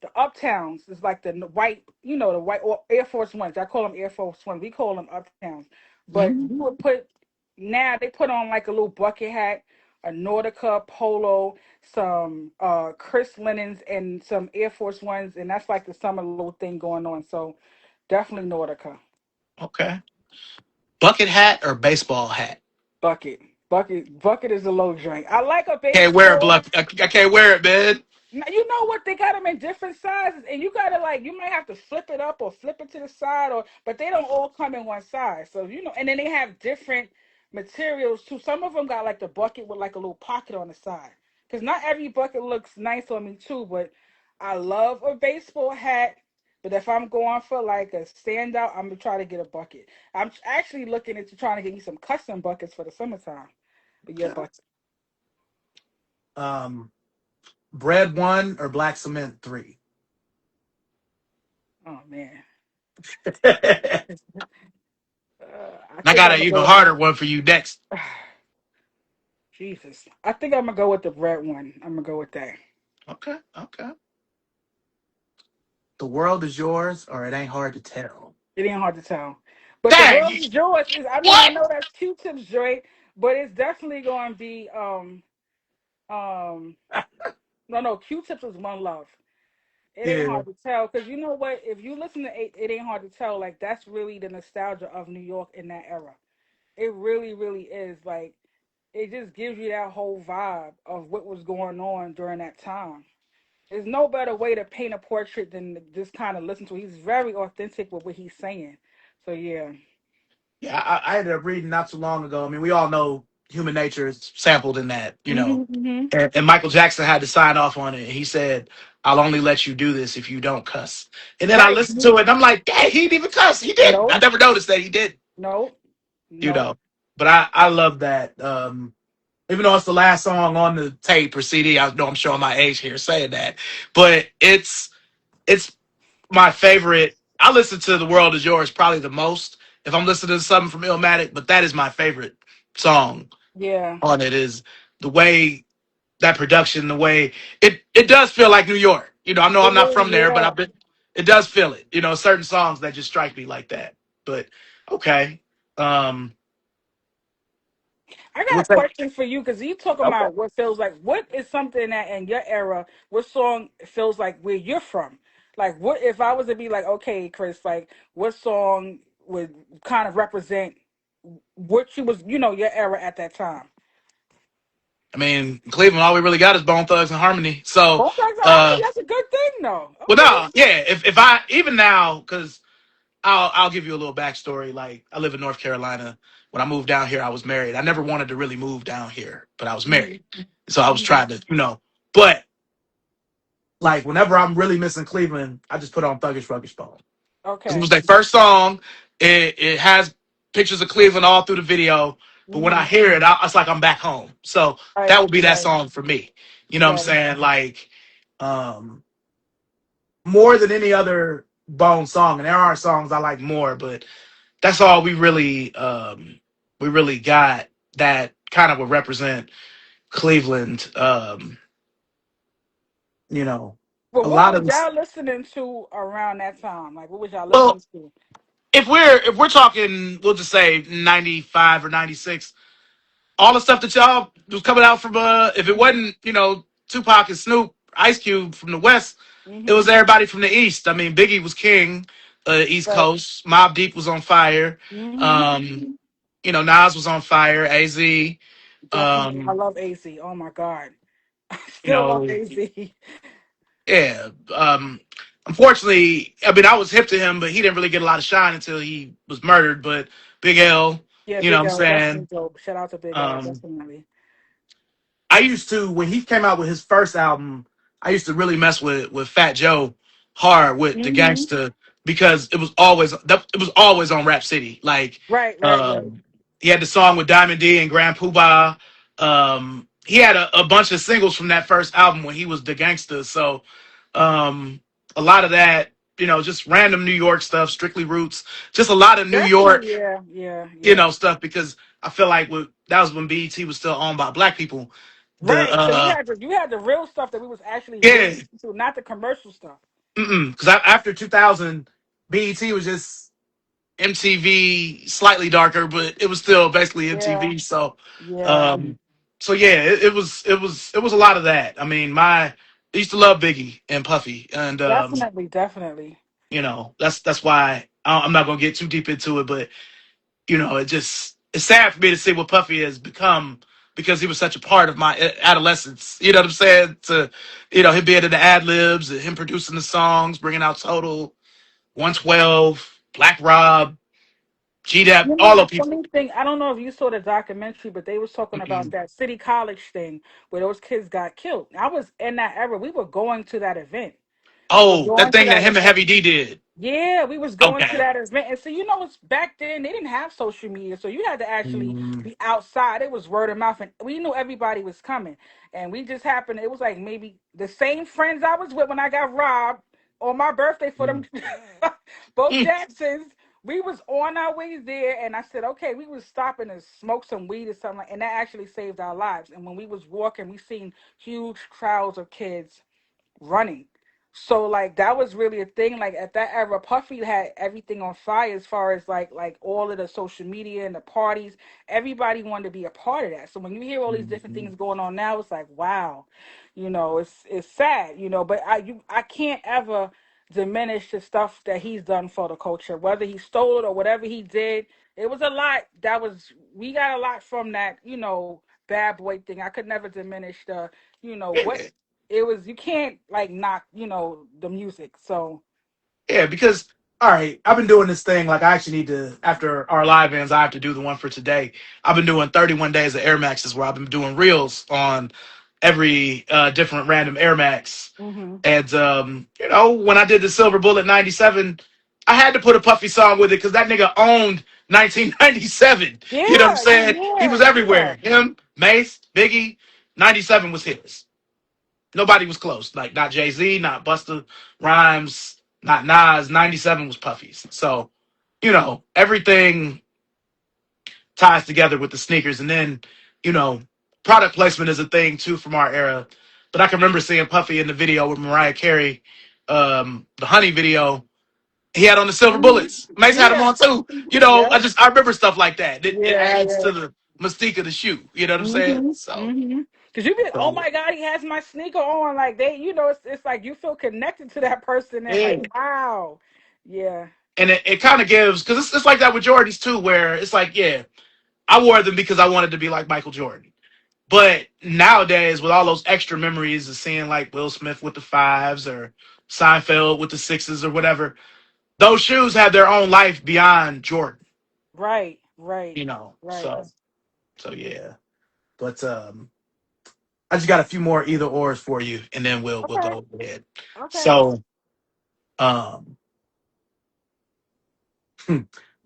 the uptowns. It's like the white, the white or Air Force Ones. I call them Air Force Ones. We call them uptowns. But Mhm. you would put now they put on like a little bucket hat, a Nautica polo, some crisp linens, and some Air Force Ones, and that's like the summer little thing going on. So definitely Nautica. Okay. Bucket hat or baseball hat? Bucket. Bucket is a low drink. I like a Can't wear a baseball. bluff. I can't wear it, man. Now, you know what? They got them in different sizes, and you gotta like you might have to flip it up or flip it to the side, but they don't all come in one size. So and then they have different materials too. Some of them got like the bucket with like a little pocket on the side. Cause not every bucket looks nice on me too, but I love a baseball hat. But if I'm going for like a standout, I'm gonna try to get a bucket. I'm actually looking into trying to get me some custom buckets for the summertime. But yeah, Okay. bucket. Um, Bread 1 or Black Cement 3? Oh man. And I I think got I'm an gonna even go. harder one for you next. Jesus, I think I'm gonna go with the red one. I'm gonna go with that. Okay. Okay. The World Is Yours or It Ain't Hard to Tell? It ain't hard to tell, but the Dang. world is yours. Is I mean I What? know that's Q-Tip's joint, but it's definitely going to be um no Q-Tips is one love. It ain't Yeah. hard to tell because you know what? If you listen to it ain't hard to tell. Like that's really the nostalgia of New York in that era. It really really is like it just gives you that whole vibe of what was going on during that time. There's no better way to paint a portrait than to just kind of listen to. He's very authentic with what he's saying. So yeah. Yeah, I ended up reading not too long ago. I mean, we all know human nature is sampled in that, Hmm. And Michael Jackson had to sign off on it. He said, "I'll only let you do this if you don't cuss." And then I Right. listened to it, and I'm like, "Dang, he didn't even cuss. He didn't. I Nope. never noticed that he did." Nope. You Nope. know, but I love that. Even though it's the last song on the tape or CD, I know I'm showing my age here saying that, but it's my favorite. I listen to "The World Is Yours" probably the most if I'm listening to something from Illmatic, but that is my favorite song Yeah. on it is the way that production, the way it does feel like New York. I know It I'm not is, from there, but yeah. I've been. It does feel it. Certain songs that just strike me like that. But okay, um, I got we'll a take. question for you because you talking Okay. about what feels like. What is something that in your era, what song feels like where you're from? Like, what if I was to be like, okay, Chris, like, what song would kind of represent what you was, your era at that time? I mean, in Cleveland, all we really got is Bone Thugs and Harmony. So, Both Sides of Harmony, uh, that's a good thing, though. well, Okay. no, yeah. If I even now, because I'll give you a little backstory. Like I live in North Carolina. When I moved down here, I was married. I never wanted to really move down here, but I was married, Hmm. so I was Hmm. trying to. But like whenever I'm really missing Cleveland, I just put on Thuggish Ruggish Bone. Because it was Okay. their first song. It has pictures of Cleveland all through the video. But when I Hmm. hear it, it's like I'm back home. So that Right. would be that Right. song for me. You know what I'm Right. saying? Like, um, more than any other Bone song. And there are songs I like more, but that's all we really got that kind of would represent Cleveland. You know, Well, a what lot was of this. y'all listening to around that time? Like, what was y'all Well, listening to? if we're talking, we'll just say 95 or 96. All the stuff that y'all was coming out from if it Hmm. wasn't Tupac and Snoop, Ice Cube from the West, it Hmm. was everybody from the East. I mean, Biggie was king, East Right. Coast. Mobb Deep was on fire. Hmm. Um, Nas was on fire. Az. Definitely. I Um, love AC. Oh my God. I you still love know, AC. yeah. Unfortunately, I mean, I was hip to him, but he didn't really get a lot of shine until he was murdered. But Big L, Yeah, you know what Big I'm L. Definitely saying? dope. Shout out to Big L. Um, Definitely. I used to when he came out with his first album, I used to really mess with Fat Joe hard with the Hmm. gangster because it was always on Rap City. Like Right, right, right. um, he had the song with Diamond D and Grand Poobah. He had a bunch of singles from that first album when he was the gangster. So um, a lot of that, just random New York stuff, strictly roots, just a lot of New York, Definitely, yeah, yeah, yeah. stuff because I feel like that was when BET was still owned by black people. The Right. So you had the real stuff that we was actually really Yeah, into, not the commercial stuff. because after 2000, BET was just MTV, slightly darker, but it was still basically Yeah, MTV. So, yeah. um, yeah, it was a lot of that. I mean, I used to love Biggie and Puffy, and Definitely, definitely. that's why I'm not gonna get too deep into it, but it's sad for me to see what Puffy has become because he was such a part of my adolescence. You know what I'm saying? To him being in the ad libs, him producing the songs, bringing out Total, 112, Black Rob, G Dep, You know all the the people. funny thing, I don't know if you saw the documentary, but they was talking about Mm-mm. that city college thing where those kids got killed. I was in that era. We were going to that event. We were Oh, that going to thing that that him and event. Heavy D did. Yeah, we was going to Okay. that event. And so it's back then they didn't have social media. So you had to actually Mm. be outside. It was word of mouth and we knew everybody was coming. And we just happened, it was like maybe the same friends I was with when I got robbed on my birthday for them Mm. both Mm. Jacksons. We was on our way there and I said, okay, we was stopping to smoke some weed or something and that actually saved our lives. And when we was walking, we seen huge crowds of kids running. So like that was really a thing. Like at that era, Puffy had everything on fire as far as like all of the social media and the parties. Everybody wanted to be a part of that. So when you hear all these different Mhm. things going on now, it's like wow, it's sad, But I can't ever diminish the stuff that he's done for the culture, whether he stole it or whatever he did. It was a lot. We got a lot from that, bad boy thing. I could never diminish what Yeah. it was. You can't like knock the music. So Yeah, because all right, I've been doing this thing. Like I actually need to after our live ends, I have to do the one for today. I've been doing 31 days of Air Maxes where I've been doing reels on every different random Air Max. hmm. And when I did the Silver Bullet 97, I had to put a Puffy song with it because that nigga owned 1997. You know what I'm Yeah, saying? He yeah, was yeah. everywhere. Him, Mace, Biggie, 97 was his. Nobody was close. Like not Jay Z, not Busta Rhymes, not Nas. 97 was Puffy's. So, everything ties together with the sneakers. And then you know, product placement is a thing too from our era. But I can remember seeing Puffy in the video with Mariah Carey, the Honey video. He had on the silver Hmm. bullets. Mace had them Yeah. on too. Yeah. I remember stuff like that. It Yeah. adds Yeah. to the mystique of the shoe. You know what I'm saying? Mhm. So, Mhm. Because you be like, oh so my God, he has my sneaker on. Like they, it's like you feel connected to that person and yeah. like, wow. Yeah. And it kind of gives because it's like that with Jordans too, where it's like, yeah, I wore them because I wanted to be like Michael Jordan. But nowadays, with all those extra memories of seeing like Will Smith with the fives or Seinfeld with the sixes or whatever, those shoes have their own life beyond Jordan. Right. Right. You know, Right. so yeah. But I just got a few more either ors for you, and then we'll Okay. go ahead. Okay. So, um,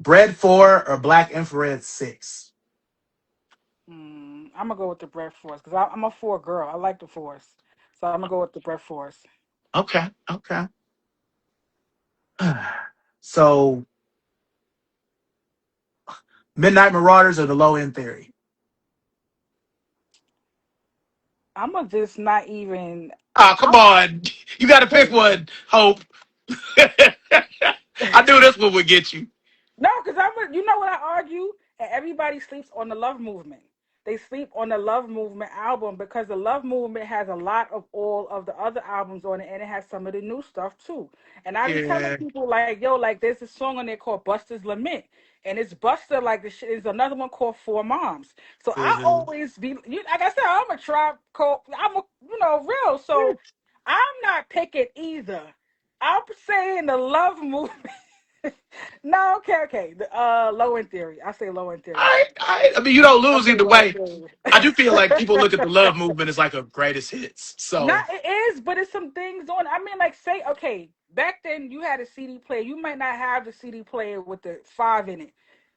bread four or black infrared six. I'm gonna go with the bread force because I'm a four girl. I like the force, so I'm gonna go with the bread force. Okay, okay. So, Midnight Marauders or the Low End Theory. I'm gonna just not even. Oh, come I'm, on. You got to pick one, Hope. I knew this one would get you. No, because you know what I argue? And everybody sleeps on the Love Movement. They sleep on the Love Movement album because the Love Movement has a lot of all of the other albums on it, and it has some of the new stuff too. And I be telling Yeah. people like, yo, like there's a song on there called Buster's Lament, and it's Buster like the shit is another one called Four Moms. So I Mhm. always be like I said, I'm a tribe called I'm a real. So I'm not picking either. I'm saying the Love Movement. No, okay, okay. The low end theory. I say low end theory. I mean, you don't I lose say either low end way. theory. I do feel like people look at the love movement as like a greatest hits. So, Not it is, but it's some things on. I mean, like say, okay, back then you had a CD player. You might not have the CD player with the five in it.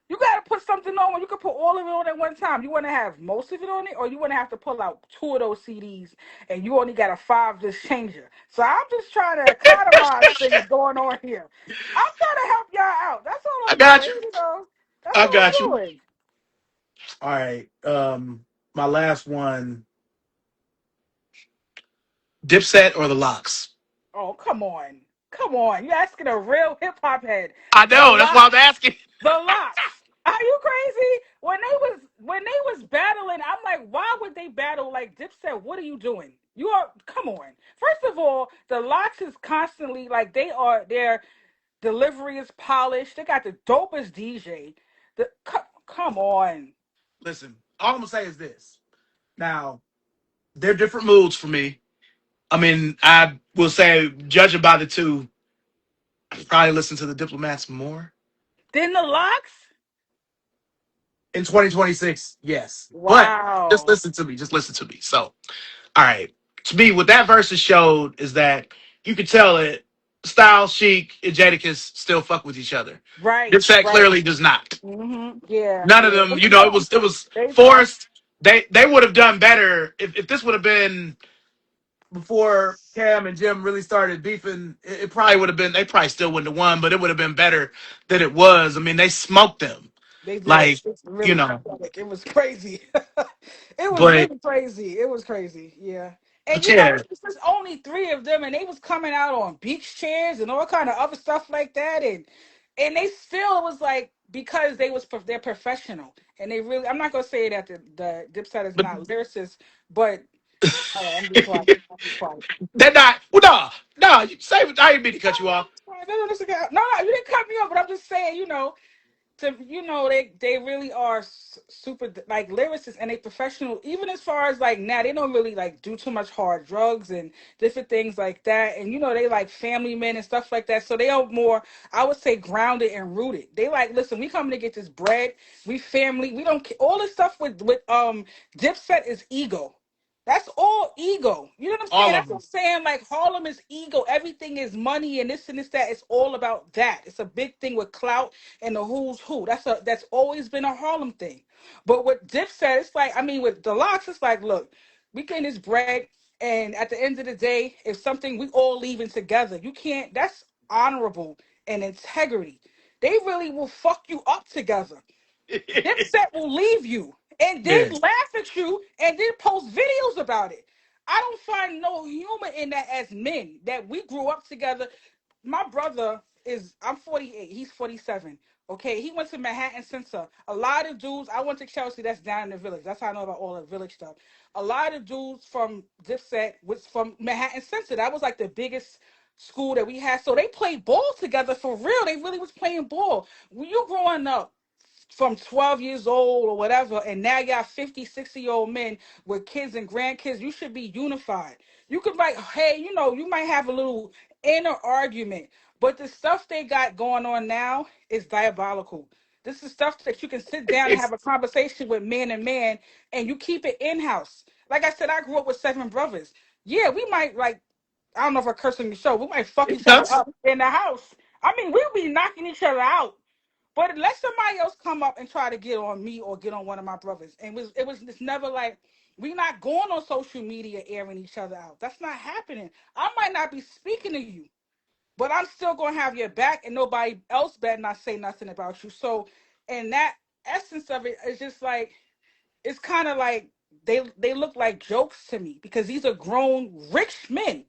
You gotta put something on where you can put all of it on at one time. You wanna have most of it on it, or you wanna have to pull out two of those CDs and you only got a five disc changer. So I'm just trying to economize things going on here. I'm trying to help y'all out. That's all I I'm got doing, you. That's I all got you. I'm doing. All right. My last one, Dipset or the Locks. Oh, come on. Come on. You're asking a real hip hop head. I The know. That's why I'm locks. asking. The locks. Are you crazy? When they was battling, I'm like, why would they battle like Dipset? What are you doing? You are come on. First of all, the locks is constantly like their delivery is polished. They got the dopest DJ. Come on. Listen, all I'm gonna say is this. Now, they're different moods for me. I mean, I will say, judging by the two, I probably listen to the Diplomats more. Then the locks? In 2026, yes. But just Wow. listen to me. Just listen to me. So, all right. To me, what that versus showed is that you could tell it. Styles, Chic, and Jadakiss still fuck with each other. Right, Dipset right. clearly does not. Yeah, None of yeah. them. They It don't. was They don't. forced. They would have done better if this would have been before Cam and Jim really started beefing. It probably would have been. They probably still wouldn't have won, but it would have been better than it was. I mean, they smoked them. They did. Like, It's you really know. pathetic. It was crazy. It was But really crazy. It was crazy. Yeah. And yeah, it was just only three of them, and they was coming out on beach chairs and all kind of other stuff like that, and they still was like because they're professional and they really. I'm not gonna say that the Dipset is but not lyricists, but I'm be quiet. I'm be quiet. they're not. Well, no. You say I didn't mean to cut you off. No, no, no, no, you didn't cut me off, but I'm just saying, they really are super like lyricists and they professional even as far as like now they don't really like do too much hard drugs and different things like that, and they like family men and stuff like that, so they are more, I would say, grounded and rooted. They like, listen, we coming to get this bread, we family, we don't all this stuff with Dipset is ego. That's all ego. You know what I'm saying? All of That's what I'm them. saying. Like Harlem is ego. Everything is money and this and this that. It's all about that. It's a big thing with clout and the who's who. That's always been a Harlem thing. But what Dipset, it's like, I mean, with Deluxe, it's like, look, we getting this bread, and at the end of the day, if something we all leaving together, you can't. That's honorable and integrity. They really will fuck you up together. Dipset will leave you. and then Yeah. laugh at you and then post videos about it. I don't find no humor in that as men that we grew up together. My brother is, I'm 48, he's 47. Okay, he went to Manhattan Center. A lot of dudes, I went to Chelsea, that's down in the village. That's how I know about all the village stuff. A lot of dudes from Dipset was from Manhattan Center. That was like the biggest school that we had. So they played ball together for real. They really was playing ball. When you growing up, from 12 years old or whatever, and now you got 50, 60-year-old men with kids and grandkids, you should be unified. You could like, hey, you might have a little inner argument, but the stuff they got going on now is diabolical. This is stuff that you can sit down and have It's a conversation with man and man, and you keep it in house. Like I said, I grew up with seven brothers. Yeah, we might like, I don't know if I curse on the show, we might fuck it each other does. up in the house. I mean, we'll be knocking each other out, but let somebody else come up and try to get on me or get on one of my brothers. And it's never like, we not going on social media airing each other out. That's not happening. I might not be speaking to you, but I'm still gonna have your back, and nobody else better not say nothing about you. So, and that essence of it is just like, it's kind of like they look like jokes to me because these are grown rich men.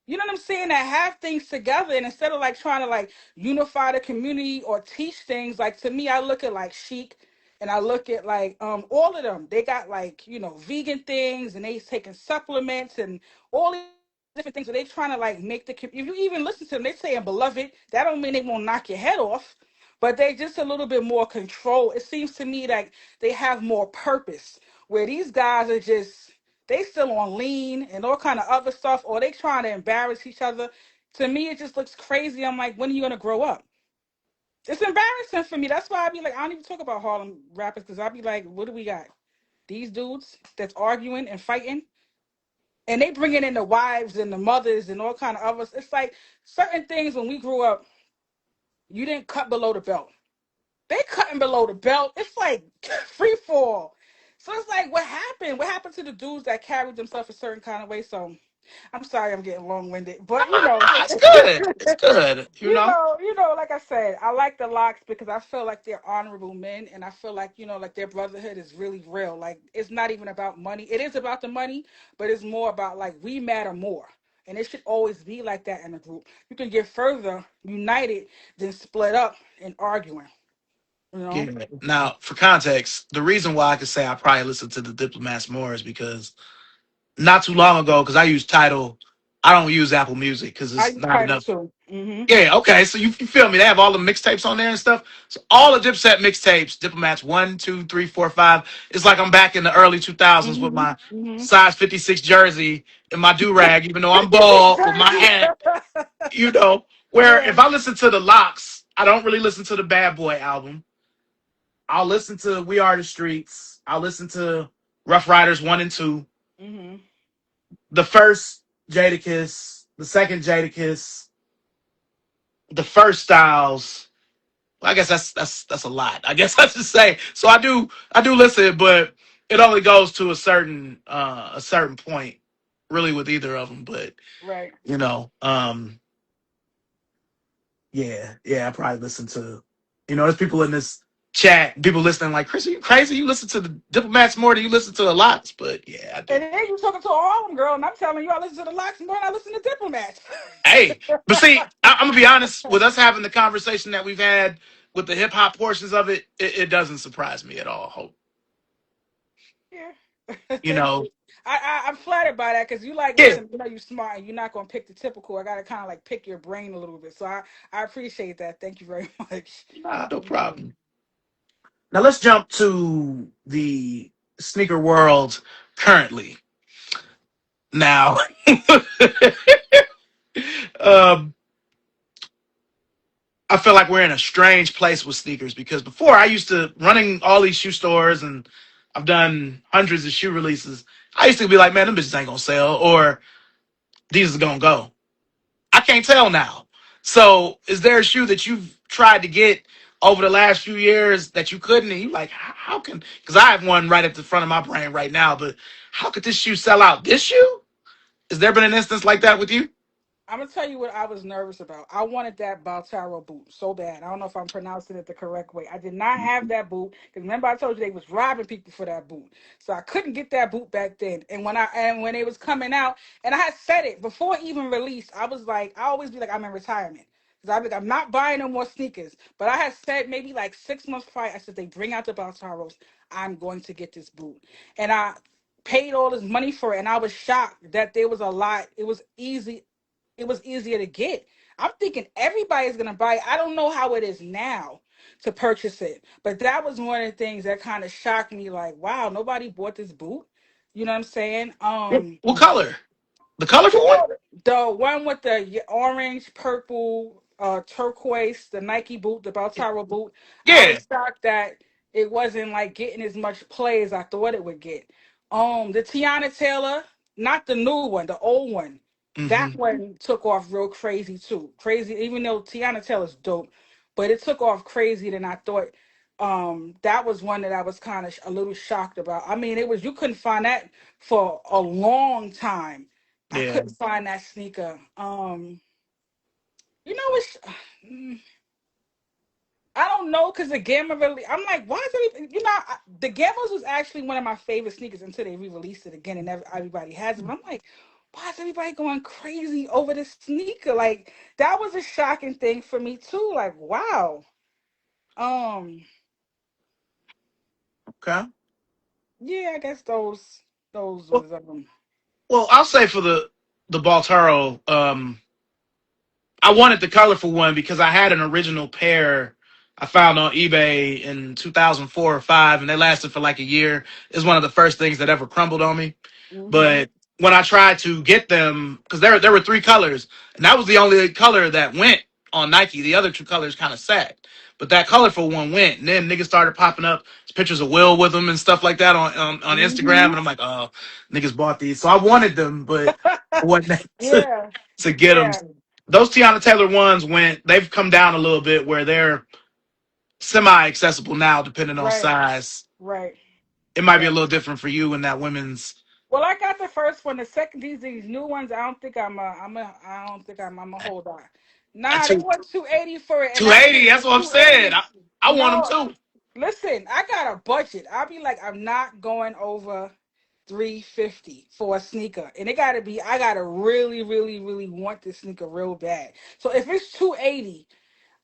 You know what I'm saying? That have things together, and instead of like trying to like unify the community or teach things, like to me, I look at like Chic, and I look at like all of them. They got like vegan things, and they taking supplements and all these different things. So they trying to like make the. If you even listen to them, they saying beloved. That don't mean they won't knock your head off, but they just a little bit more control. It seems to me like they have more purpose. Where these guys are just, they still on lean and all kind of other stuff, or they trying to embarrass each other. To me, it just looks crazy. I'm like, when are you gonna grow up? It's embarrassing for me. That's why I be like, I don't even talk about Harlem rappers because I be like, what do we got? These dudes that's arguing and fighting, and they bringing in the wives and the mothers and all kind of others. It's like certain things when we grew up, you didn't cut below the belt. They cutting below the belt. It's like free fall. So it's like, what happened? What happened to the dudes that carried themselves a certain kind of way? So I'm sorry, I'm getting long winded, but Nah, it's good. It's good. You know. like I said, I like the locks because I feel like they're honorable men, and I feel like like their brotherhood is really real. Like it's not even about money. It is about the money, but it's more about like we matter more. And it should always be like that in a group. You can get further united than split up and arguing. You know. Yeah. Now, for context, the reason why I could say I probably listen to the Diplomats more is because not too long ago, because I use Tidal, I don't use Apple Music because I it's use not Title enough. too. Mm-hmm. Yeah, okay. So you feel me? They have all the mixtapes on there and stuff. So all the Dipset mixtapes, Diplomats one, two, three, four, five. It's like I'm back in the early 2000s with Mm-hmm. my Mm-hmm. size 56 jersey and my do rag, even though I'm bald with my Jersey. hat. You know, where Yeah. if I listen to the Locks, I don't really listen to the Bad Boy album. I'll listen to We Are the Streets. I'll listen to Rough Riders 1 and 2. Mm-hmm. The first Jadakiss, the second Jadakiss, the first Styles. Well, I guess that's a lot. I guess I should say. So I do listen, but it only goes to a certain point, really, with either of them. But Right. you know, yeah, I probably listen to. There's people in this chat, people listening like, Chris, are you crazy? You listen to the Diplomats more than you listen to the Lots, but yeah, I do. And then you talking to a Harlem girl, and I'm telling you, I listen to the locks more than I listen to diplomats. Hey, but see, I'm gonna be honest with us having the conversation that we've had with the hip hop portions of it, it doesn't surprise me at all. Hope Yeah. you Thank know, you. I'm flattered by that because you like, yeah, listen, you're smart and you're not gonna pick the typical. I gotta kind of like pick your brain a little bit. So I appreciate that. Thank you very much. nah, no You know. problem. Now let's jump to the sneaker world currently. Now, um, I feel like we're in a strange place with sneakers because before I used to running all these shoe stores and I've done hundreds of shoe releases. I used to be like, man, them bitches ain't gonna sell or these is gonna go. I can't tell now. So, is there a shoe that you've tried to get over the last few years that you couldn't? And you like, how can? Because I have one right at the front of my brain right now. But how could this shoe sell out? This shoe? Has there been an instance like that with you? I'm gonna tell you what I was nervous about. I wanted that Baltaro boot so bad. I don't know if I'm pronouncing it the correct way. I did not have that boot because remember I told you they was robbing people for that boot, so I couldn't get that boot back then. And when it was coming out, and I had said it before it even released, I was like, I always be like, I'm in retirement. Cause I'm like, I'm not buying no more sneakers. But I had said maybe like 6 months prior, I said they bring out the Baltaros, I'm going to get this boot, and I paid all this money for it, and I was shocked that there was a lot. It was easier to get. I'm thinking everybody's gonna buy it. I don't know how it is now to purchase it, but that was one of the things that kind of shocked me. Like, wow, nobody bought this boot. You know what I'm saying? What color? The colorful one? The one with the orange, purple, turquoise, the Nike boot, the Baltaro boot. I Yeah. was shocked that it wasn't like getting as much play as I thought it would get. The Tiana Taylor, not the new one, the old one. That Hmm. one took off real crazy too. Crazy, even though Tiana Taylor's dope, but it took off crazy than I thought. That was one that I was kind of a little shocked about. I mean, it was you couldn't find that for a long time. I Yeah. couldn't find that sneaker. You know it's I don't know because the Gamma really. I'm like, why is everybody? The Gammas was actually one of my favorite sneakers until they re-released it again and everybody has it. But I'm like, why is everybody going crazy over this sneaker? Like that was a shocking thing for me too. Like, wow. Um, Okay. yeah, I guess those Well, was well, I'll say for the Baltaro, I wanted the colorful one because I had an original pair I found on eBay in 2004 or five, and they lasted for like a year. It's one of the first things that ever crumbled on me. mm-hmm. But when I tried to get them, because there were three colors, and that was the only color that went on Nike. The other two colors kind of sat, but that colorful one went. And then niggas started popping up pictures of Will with them and stuff like that on Instagram, Mm-hmm. and I'm like, oh, niggas bought these, so I wanted them, but I wasn't able Yeah. to get them. Yeah. Those Tiana Taylor ones went. They've come down a little bit where they're semi-accessible now, depending on Right. size. Right. It might be a Right. little different for you in that women's. Well, I got the first one. The second, these new ones, I don't think I don't think I'm a hold on. Nah, they Two want 280 for it, and I 280. think the That's what I'm saying. 280. I want them No, too. listen, I got a budget. I'll be like, I'm not going over 350 for a sneaker, and it gotta be. I gotta really, really, really want this sneaker real bad. So if it's 280.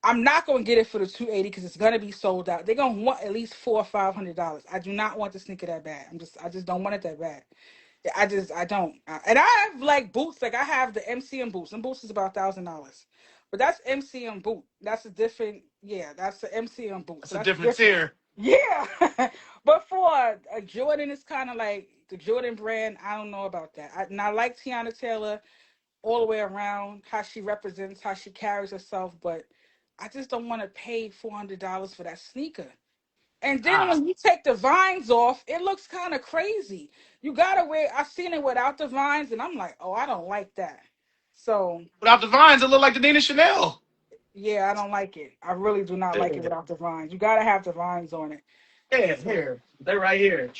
I'm not gonna get it for the 280 because it's gonna be sold out. They're gonna want at least $400 or $500. I do not want the sneaker that bad. I just don't want it that bad. I don't. And I have like boots. Like I have the MCM boots. And boots is about $1,000, but that's MCM boot. That's a different. Yeah, that's the MCM boot. That's So a that's different different. tier. Yeah, but for a Jordan, it's kind of like the Jordan brand. I don't know about that. And I like Tiana Taylor all the way around, how she represents, how she carries herself, but I just don't want to pay $400 for that sneaker. And then Ah, when you take the vines off, it looks kind of crazy. You gotta wear. I've seen it without the vines, and I'm like, oh, I don't like that. So without the vines, it looked like the Nina Chanel. yeah, I don't like it. I really do not like it Yeah, without the vines. You gotta have the vines on it. yeah, So here. They're right here.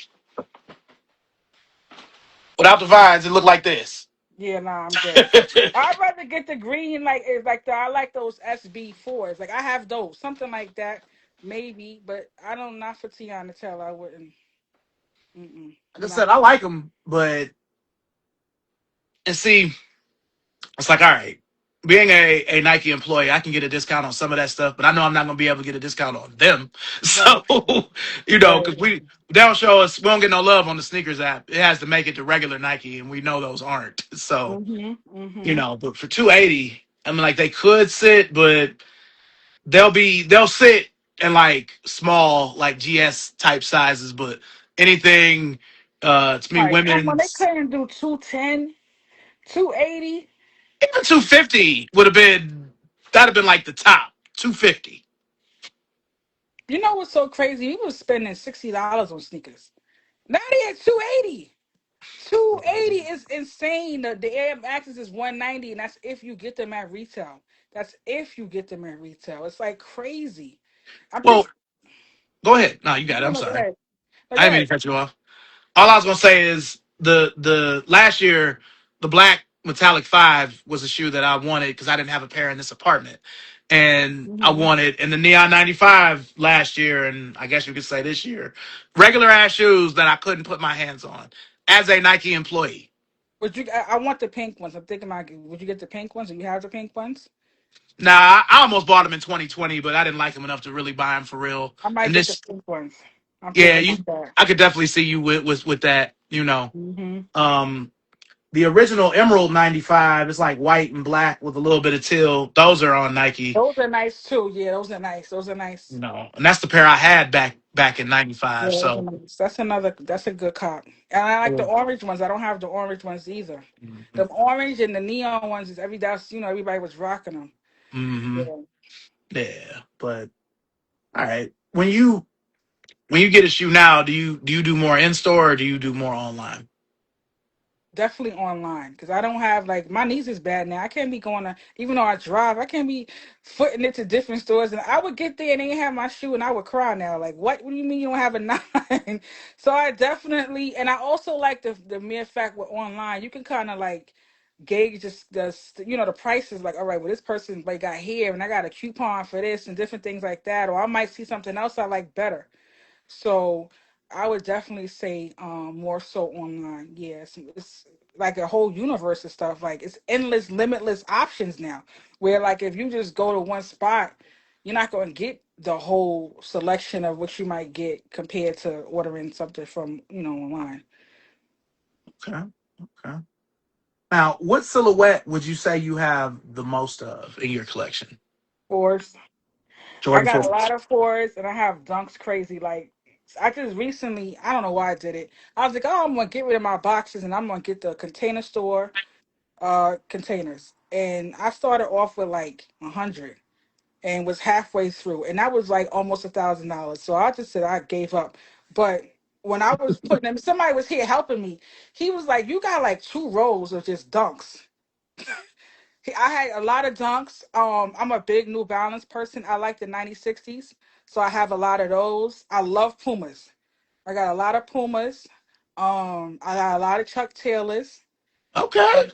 Without the vines, it looked like this. yeah, nah, I'm good. I'd rather get the green, like it's like I like those SB4s. Like I have those, something like that, maybe. But I don't not for Tiana Taylor. I wouldn't. Mm-mm, Like I not. said, I like them, but and see, it's like all right. Being a Nike employee, I can get a discount on some of that stuff, but I know I'm not going to be able to get a discount on them. Right, So, right. because they don't show us, we don't get no love on the sneakers app. It has to make it to regular Nike, and we know those aren't. So, Mm-hmm. Mm-hmm. but for 280, I mean, like they could sit, but they'll sit in like small, like GS type sizes, but anything, to me, Right. Come on, they women's, couldn't do 210, 280. even 250 would have been, that'd have been like the top 250. You know what's so crazy? We was spending $60 on sneakers. Now they at 280. 280 is insane. The Air Maxes is 190, and that's if you get them at retail. That's if you get them at retail. It's like crazy. I'm Well, just go ahead. No, you got it. no, I'm no, go sorry. ahead. No, I go didn't mean ahead. to cut you off. All I was gonna say is the last year the black Metallic 5 was a shoe that I wanted because I didn't have a pair in this apartment. And I Hmm. wanted, and the Neon 95 last year, and I guess you could say this year, regular ass shoes that I couldn't put my hands on as a Nike employee. Would you? I want the pink ones. I'm thinking about. Would you get the pink ones? Do you have the pink ones? Now, I almost bought them in 2020, but I didn't like them enough to really buy them for real. I might And get the this, pink ones. I'm yeah, thinking you, about that. I could definitely see you with that, you know. Hmm. Um, the original Emerald 95 is like white and black with a little bit of teal. Those are on Nike, Those are nice too. Yeah, those are nice. Those are nice. you know, and that's the pair I had back in Yeah, '95. those are So, nice. That's another. That's a good cop. And I like the orange ones. I don't have the orange ones either. The hmm orange and the neon ones is every that's everybody was rocking them. hmm Yeah, yeah. But all right, when you get a shoe now, do you do more in store or do you do more online? definitely online because I don't have like my knees is bad now. I can't be going to even though I drive. I can't be footing it to different stores and I would get there and they ain't have my shoe and I would cry now. Like what? What do you mean you don't have a nine? So I definitely and I also like the mere fact with online you can kind of like gauge just the prices like all right well this person like got here and I got a coupon for this and different things like that or I might see something else I like better. So I would definitely say more so online. Yes, it's like a whole universe of stuff. Like it's endless, limitless options now. Where like if you just go to one spot, you're not going to get the whole selection of what you might get compared to ordering something from online. Okay, okay. Now, what silhouette would you say you have the most of in your collection? Fours. I Jordan got 4. a lot of fours and I have dunks crazy. Like I just recently, I don't know why I did it. I was like, oh, I'm gonna get rid of my boxes and I'm gonna get the container store containers and I started off with like 100 and was halfway through and that was like almost $1,000 so I just said I gave up but when I was putting them somebody was here helping me he was like you got like 2 rows of just dunks. I had a lot of dunks. I'm a big New Balance person. I like the 9060s so I have a lot of those. I love Pumas. I got a lot of Pumas. I got a lot of Chuck Taylors. Okay,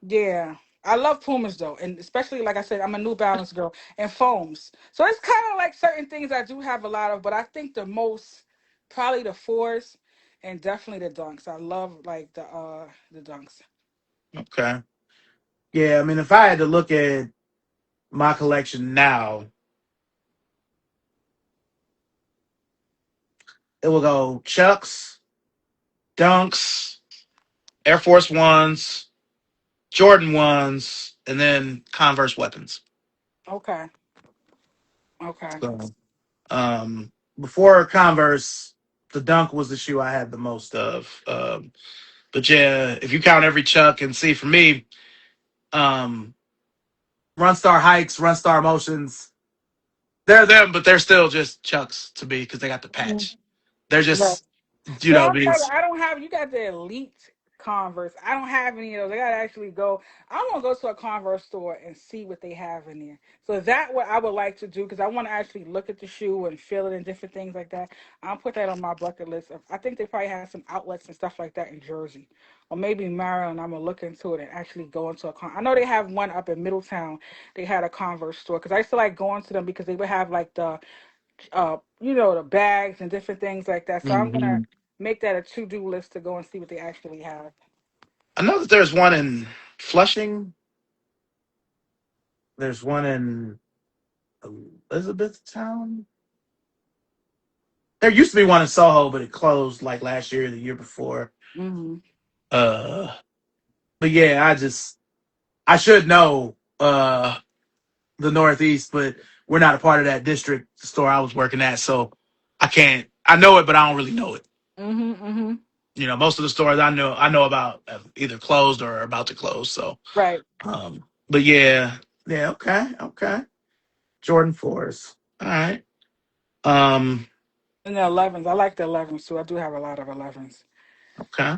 Yeah. I love Pumas though, and especially like I said, I'm a New Balance girl and foams. So it's kind of like certain things I do have a lot of, but I think the most probably the fours and definitely the dunks. I love like the dunks. okay. Yeah, I mean, if I had to look at my collection now, it will go Chucks, Dunks, Air Force Ones, Jordan Ones, and then Converse Weapons. Okay. Okay. So, before Converse, the Dunk was the shoe I had the most of. But yeah, if you count every Chuck and see for me, um, Run Star Hikes, Run Star Motions, they're them, but they're still just Chucks to me because they got the patch. They're Mhm. just, See, these. I don't have. You got the elite Converse. I don't have any of those. I gotta actually go. I want to go to a Converse store and see what they have in there. So that what I would like to do because I want to actually look at the shoe and feel it and different things like that. I'll put that on my bucket list. I think they probably have some outlets and stuff like that in Jersey or maybe Maryland. I'm gonna look into it and actually go into a con. I know they have one up in Middletown. They had a Converse store because I used to like going to them because they would have like the bags and different things like that. So I'm gonna hmm make that a to-do list to go and see what they actually have. I know that there's one in Flushing. There's one in Elizabethtown. There used to be one in Soho, but it closed like last year or the year before. Hmm. Uh, but yeah, I should know the Northeast, but we're not a part of that district store I was working at, so I can't. I know it, but I don't really know it. Hmm. Hmm. You know, most of the stores I know about have either closed or are about to close. So, Right. but yeah, yeah, okay, okay. Jordan fours, all right. Um, And the 11s. I like the 11s too. I do have a lot of 11s. okay,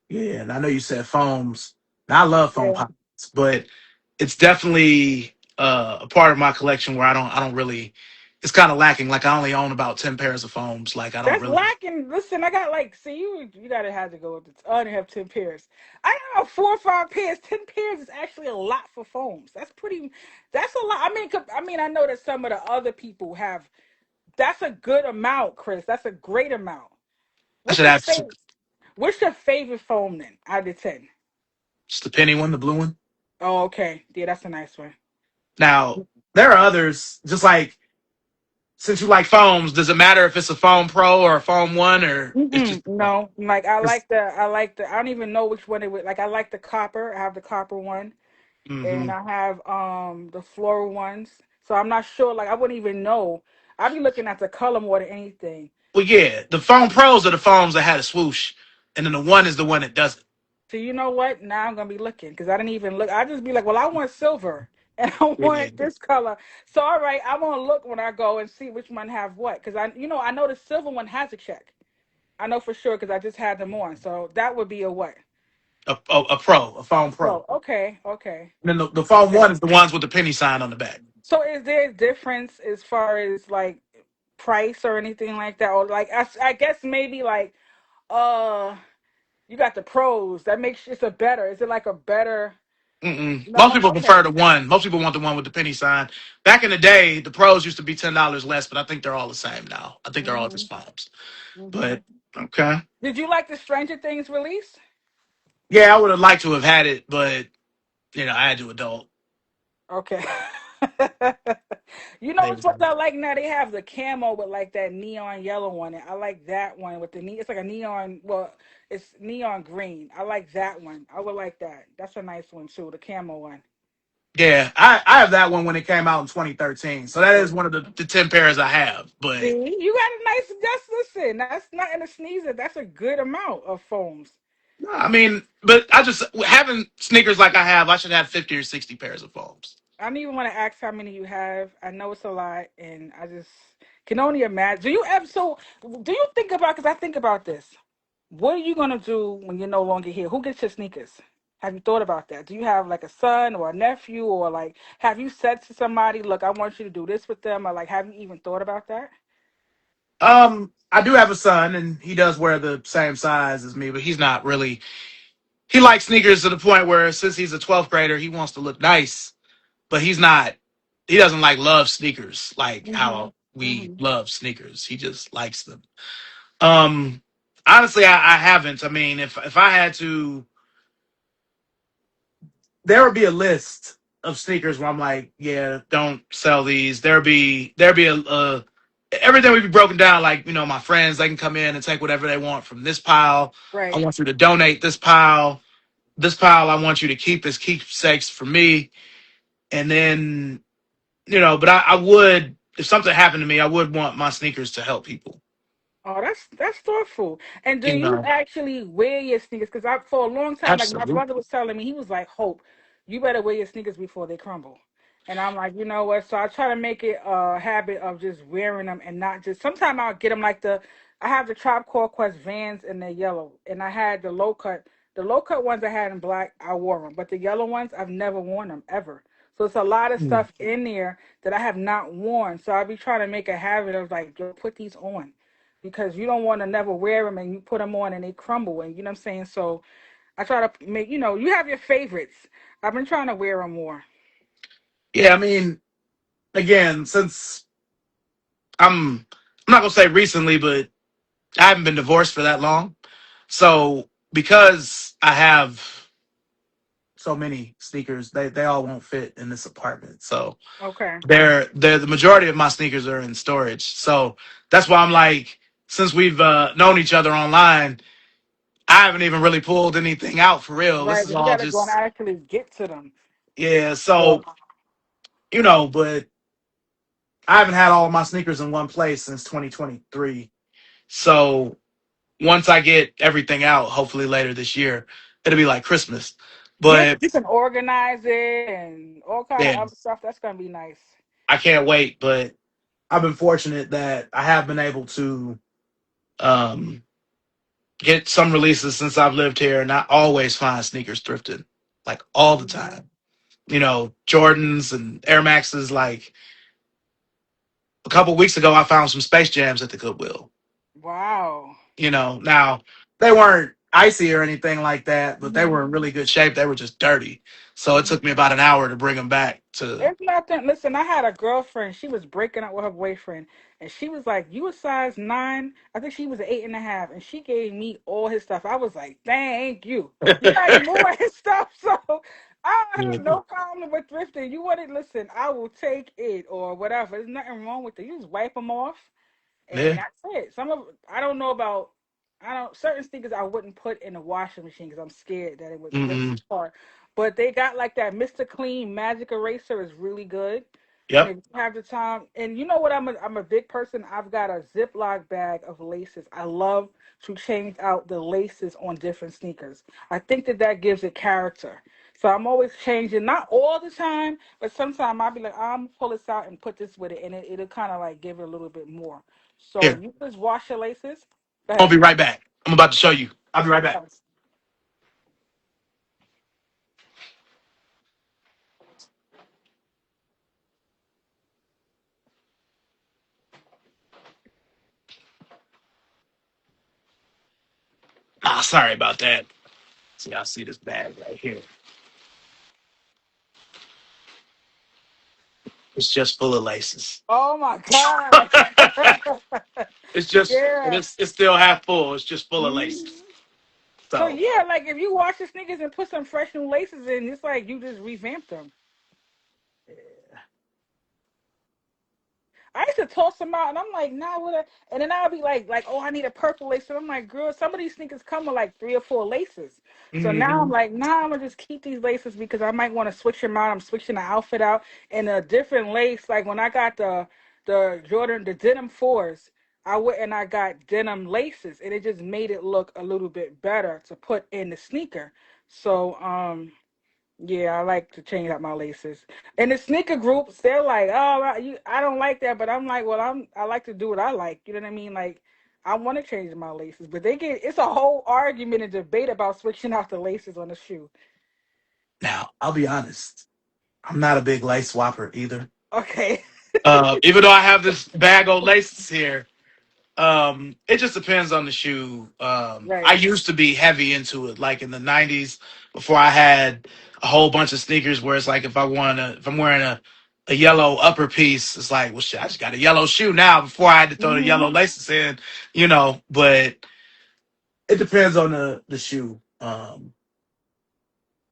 yeah, and I know you said foams. And I love foam Yeah. pockets, but it's definitely a part of my collection where I don't really it's kind of lacking. Like I only own about 10 pairs of foams. Like I don't That's really. lacking. Listen, I got like, see, you gotta have to go with the. I only have 10 pairs. I have 4 or 5 pairs. 10 pairs is actually a lot for foams. That's pretty. That's a lot. I mean, I know that some of the other people have. That's a good amount, Chris. That's a great amount. I What's should your have favorite? What's your favorite foam then? Out of 10. just the penny one, the blue one. Oh, okay. Yeah, that's a nice one. Now there are others. Just like since you like foams, does it matter if it's a foam pro or a foam one or it's just Mm-mm, a foam? no, like I It's, like the. I don't even know which one it would. Like I like the copper. I have the copper one, and hmm I have the floral ones. So I'm not sure. Like I wouldn't even know. I'd be looking at the color more than anything. Well, yeah, the foam pros are the foams that had a swoosh, and then the one is the one that doesn't. So you know what? Now I'm gonna be looking because I didn't even look. I just be like, well, I want silver and I Yeah. want this color. So all right, I'm gonna look when I go and see which one have what. Because I know the silver one has a check. I know for sure because I just had them on. So that would be a what? A pro, a foam pro. Pro. Okay. Okay. And then the foam Okay. one is the ones with the penny sign on the back. So is there a difference as far as like price or anything like that, or like I guess maybe like uh you got the pros that makes it's a better. Is it like a better? Mm-mm. Most No. people Okay. prefer the one. Most people want the one with the penny sign. Back in the day, the pros used to be $10 less, but I think they're all the same now. I think they're all Mhm. just foams. Mhm. But okay, Did you like the Stranger Things release? yeah, I would have liked to have had it, but I had to adult. Okay. You know They, which ones I like now? They have the camo with like that neon yellow one. I like that one with the it's like a neon. Well, it's neon green. I like that one. I would like that. That's a nice one too. The camo one. yeah, I have that one when it came out in 2013. So that is So one of the 10 pairs I have. see, But you got a nice. Just listen. That's not in a sneezer. That's a good amount of foams. no, I mean, but I just having sneakers like I have, I should have 50 or 60 pairs of foams. I don't even want to ask how many you have. I know it's a lot, and I just can only imagine. Do you ever? So, do you think about? Because I think about this. What are you gonna do when you're no longer here? Who gets your sneakers? Have you thought about that? Do you have like a son or a nephew, or like have you said to somebody, "Look, I want you to do this with them," or like have you even thought about that? I do have a son, and he does wear the same size as me, but he's not really. He likes sneakers to the point where since he's a 12th grader, he wants to look nice, but he's not. He doesn't like love sneakers like Mhm. how we Mhm. love sneakers. He just likes them. Um, honestly, I haven't. I mean, if I had to, there would be a list of sneakers where I'm like, yeah, don't sell these. There'd be a everything would be broken down. Like my friends, they can come in and take whatever they want from this pile. I Right. want you to donate this pile. This pile, I want you to keep as keepsakes for me. And then but I would if something happened to me, I would want my sneakers to help people. Oh, that's thoughtful. And do You you know, actually wear your sneakers? Because I, for a long time, like my absolutely. brother was telling me, he was like, "Hope, you better wear your sneakers before they crumble." And I'm like, you know what? So I try to make it a habit of just wearing them and not just. Sometimes I'll get them like I have the Tribe Called Quest Vans and they're yellow, and I had the low cut. The low cut ones I had in black, I wore them, but the yellow ones, I've never worn them ever. So it's a lot of Hmm. stuff in there that I have not worn. So I'll be trying to make a habit of like, yo, put these on because you don't want to never wear them and you put them on and they crumble and you know what I'm saying. So I try to make you have your favorites. I've been trying to wear them more. Yeah, I mean, again, since I'm not gonna say recently, but I haven't been divorced for that long. So because I have so many sneakers, they all won't fit in this apartment. So Okay. they're the majority of my sneakers are in storage. So that's why I'm like, since we've known each other online, I haven't even really pulled anything out for real. This Right. is You all got to go and just actually get to them. yeah. So So but I haven't had all of my sneakers in one place since 2023. So once I get everything out, hopefully later this year, it'll be like Christmas. yeah, But you can organize it and all kind of yeah, other stuff. That's gonna be nice. I can't wait. But I've been fortunate that I have been able to um, get some releases since I've lived here, and I always find sneakers thrifted, like all the Mhm. time. Jordans and Air Maxes, like A couple weeks ago, I found some Space Jams at the Goodwill. Wow. Now they weren't icy or anything like that, but they Mhm. were in really good shape. They were just dirty. So it Mhm. took me about an hour to bring them back to. It's nothing. Listen, I had a girlfriend. She was breaking up with her boyfriend, and she was like, "You a size 9?" I think she was an 8.5, and she gave me all his stuff. I was like, "Thank you." You like more of his stuff, so I don't have no problem with thrifting. You want it? Listen, I will take it or whatever. There's nothing wrong with it. You just wipe them off. And Yeah. that's it. Some of I don't know about I don't certain sneakers I wouldn't put in the washing machine because I'm scared that it would rip Mm-mm. apart. But they got like that Mr. Clean Magic Eraser is really good. And Yep. if you have the time, and you know what, I'm a big person. I've got a Ziploc bag of laces. I love to change out the laces on different sneakers. I think that that gives it character. So I'm always changing, not all the time, but sometimes I'll be like, I'm gonna pull this out and put this with it, and it'll kind of like give it a little bit more. So Here, you just wash your laces. Go I'll ahead. be right back. I'm about to show you. I'll be right back. Yes. Ah, sorry about that. See, y'all see this bag right here. It's just full of laces. Oh my God. It's just, Yeah. it's still half full. It's just full of Mhm. laces. So So, yeah, like if you wash your sneakers and put some fresh new laces in, it's like you just revamped them. I used to toss them out, and I'm like, nah, what? And then I'll be like, oh, I need a purple lace. And I'm like, girl, some of these sneakers come with like 3 or 4 laces. So now I'm mhm. like, nah, I'm gonna just keep these laces because I might want to switch them out. I'm switching the outfit out and a different lace. Like when I got the denim fours, I went and I got denim laces, and it just made it look a little bit better to put in the sneaker. So yeah, I like to change out my laces. And the sneaker groups, they're like, "Oh, I don't like that," but I'm like, "Well, I like to do what I like." You know what I mean? Like, I want to change my laces, but it's a whole argument and debate about switching out the laces on the shoe. Now, I'll be honest. I'm not a big lace swapper either. Okay, Even though I have this bag of laces here, it just depends on the shoe. I right. used to be heavy into it, like in the '90s, before I had a whole bunch of sneakers. Where it's like if I'm wearing a yellow upper piece, it's like, well, shit, I just got a yellow shoe now. Before I had to throw the Hmm. yellow laces in, But it depends on the shoe.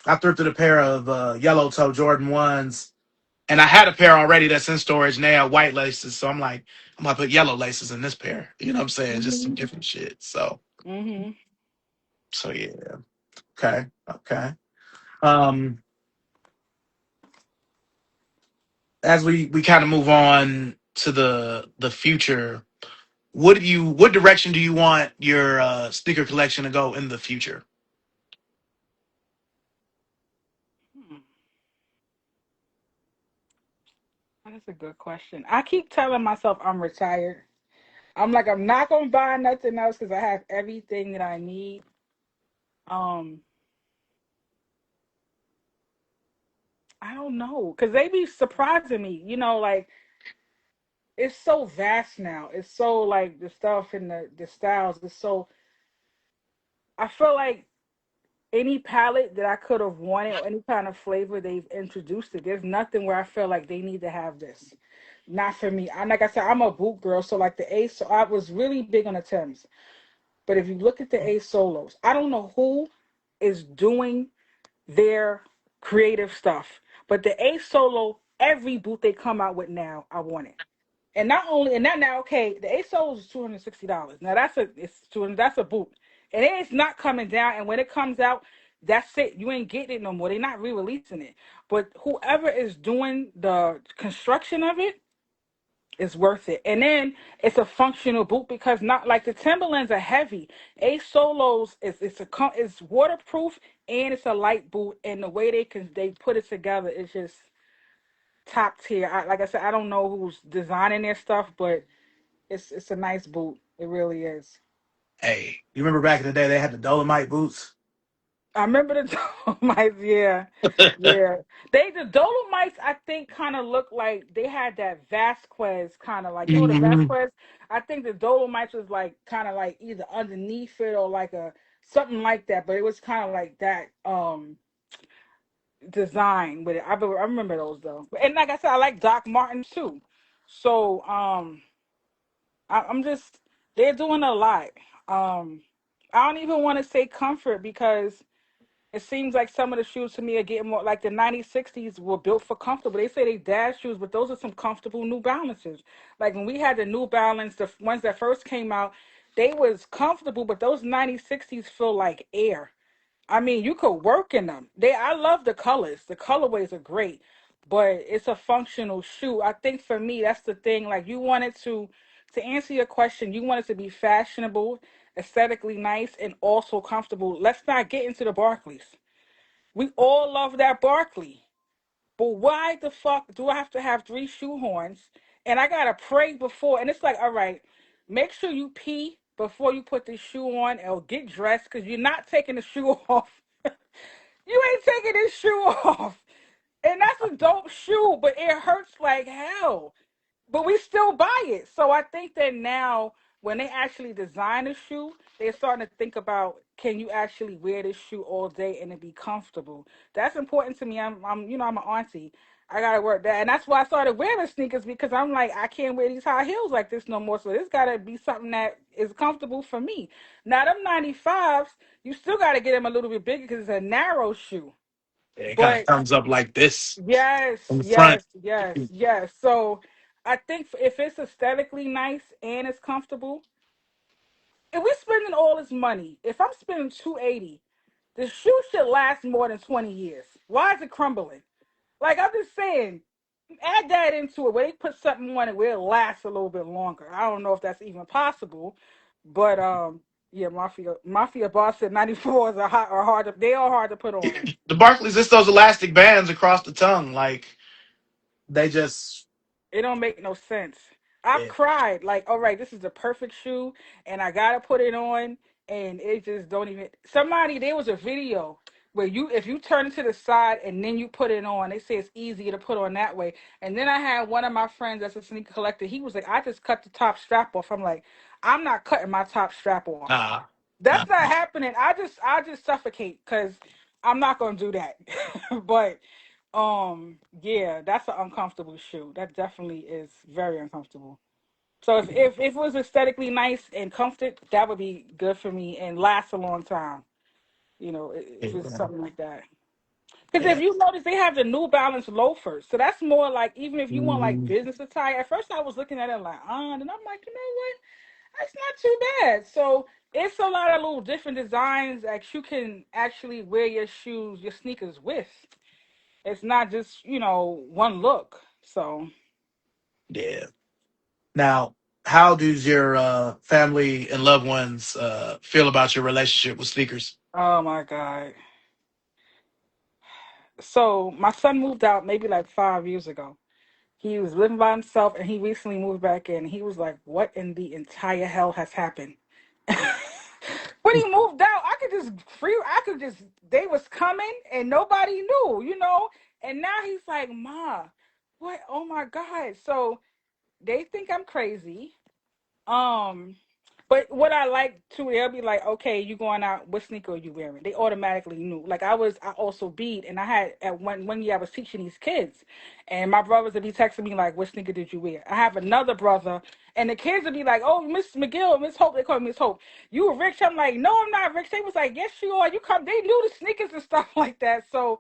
I thrifted a pair of yellow toe Jordan ones, and I had a pair already that's in storage now, white laces. So I'm like, I'm gonna put yellow laces in this pair. You know what I'm saying? Just some Hmm. different shit. Hmm. So yeah. Okay. Okay. Um, as we kind of move on to the future, what direction do you want your sneaker collection to go in the future? That's a good question. I keep telling myself I'm retired. I'm like, I'm not gonna buy nothing else because I have everything that I need. Um, I don't know, cause they be surprising me. Like it's so vast now. It's so like the stuff and the styles is so. I feel like any palette that I could have wanted or any kind of flavor they've introduced it. There's nothing where I feel like they need to have this. Not for me. I like I said, I'm a boot girl, so like the Ace. So I was really big on the Tims. But if you look at the Ace solos, I don't know who is doing their creative stuff, but the Ace solo, every boot they come out with now, I want it. And not only and that now, okay, the ASOL is $260. Now that's a boot. And it's not coming down. And when it comes out, that's it. You ain't getting it no more. They're not re-releasing it. But whoever is doing the construction of it is worth it. And then it's a functional boot because not like the Timberlands are heavy. A Solos is waterproof and it's a light boot. And the way they put it together is just top tier. Like I said, I don't know who's designing their stuff, but it's a nice boot. It really is. Hey, you remember back in the day they had the Dolomite boots? I remember the Dolomites. Yeah, yeah. The Dolomites, I think, kind of look like they had that Vasquez kind of like, you know, the Hmm. Vasquez. I think the Dolomites was like kind of like either underneath it or like a something like that, but it was kind of like that design with it. I remember those though, and like I said, I like Doc Martens too. So I'm just they're doing a lot. Um, I don't even want to say comfort because it seems like some of the shoes to me are getting more like the 9060s were built for comfortable. They say they dad shoes, but those are some comfortable New Balances. Like when we had the New Balance, the ones that first came out, they was comfortable, but those 9060s feel like air. I mean, you could work in them. I love the colors. The colorways are great, but it's a functional shoe. I think for me, that's the thing. Like you wanted to answer your question, you want it to be fashionable, aesthetically nice, and also comfortable. Let's not get into the Barclays. We all love that Barkley. But why the fuck do I have to have three shoe horns? And I gotta pray before. And it's like, all right, make sure you pee before you put the shoe on or get dressed because you're not taking the shoe off. You ain't taking this shoe off. And that's a dope shoe, but it hurts like hell, but we still buy it. So I think that now when they actually design a shoe, they're starting to think about can you actually wear this shoe all day and it be comfortable. That's important to me. I'm an auntie. I gotta work that, and that's why I started wearing sneakers because I'm like I can't wear these high heels like this no more. So this gotta be something that is comfortable for me. Now them 95s, you still gotta get them a little bit bigger because it's a narrow shoe. It kind of But comes up like this yes, in the front. yes, yes, yes. So I think if it's aesthetically nice and it's comfortable, if we're spending all this money, if I'm spending 280, the shoe should last more than 20 years. Why is it crumbling? Like I'm just saying, add that into it where they put something on it where it lasts a little bit longer. I don't know if that's even possible, but yeah, Mafia Boss said 94s are hard to they are hard to put on. The Barclays, it's those elastic bands across the tongue. Like they just, It don't make no sense. I've yeah. cried like, all right, this is the perfect shoe, and I gotta put it on, and it just don't even. Somebody there was a video where if you turn it to the side and then you put it on, they say it's easier to put on that way. And then I had one of my friends that's a sneaker collector. He was like, I just cut the top strap off. I'm like, I'm not cutting my top strap off. Nah, nah. That's not happening. I just suffocate because I'm not gonna do that. But yeah, that's an uncomfortable shoe. That definitely is very uncomfortable. So if it was aesthetically nice and comfort, that would be good for me and last a long time. If it's Yeah, something like that. Because if yeah. you notice, they have the New Balance loafers. So that's more like even if you want like Mhm. business attire. At first, I was looking at it like, and I'm like, you know what? That's not too bad. So it's a lot of little different designs that you can actually wear your shoes, your sneakers with. It's not just, one look. So, Yeah. Now, how does your family and loved ones feel about your relationship with sneakers? oh my God. So my son moved out maybe like 5 years ago. He was living by himself and he recently moved back in. He was like, what in the entire hell has happened? When he moved out, they was coming and nobody knew. And now he's like, Ma, what? Oh my God. So they think I'm crazy. Um, but what I like too, they'll be like, okay, you going out, what sneaker are you wearing? They automatically knew. Like I also beat and I had at one year I was teaching these kids and my brothers would be texting me like, what sneaker did you wear? I have another brother and the kids would be like, oh, Miss McGill, Miss Hope, they call me Miss Hope. You rich? I'm like, no, I'm not rich. They was like, yes, you are. They knew the sneakers and stuff like that. So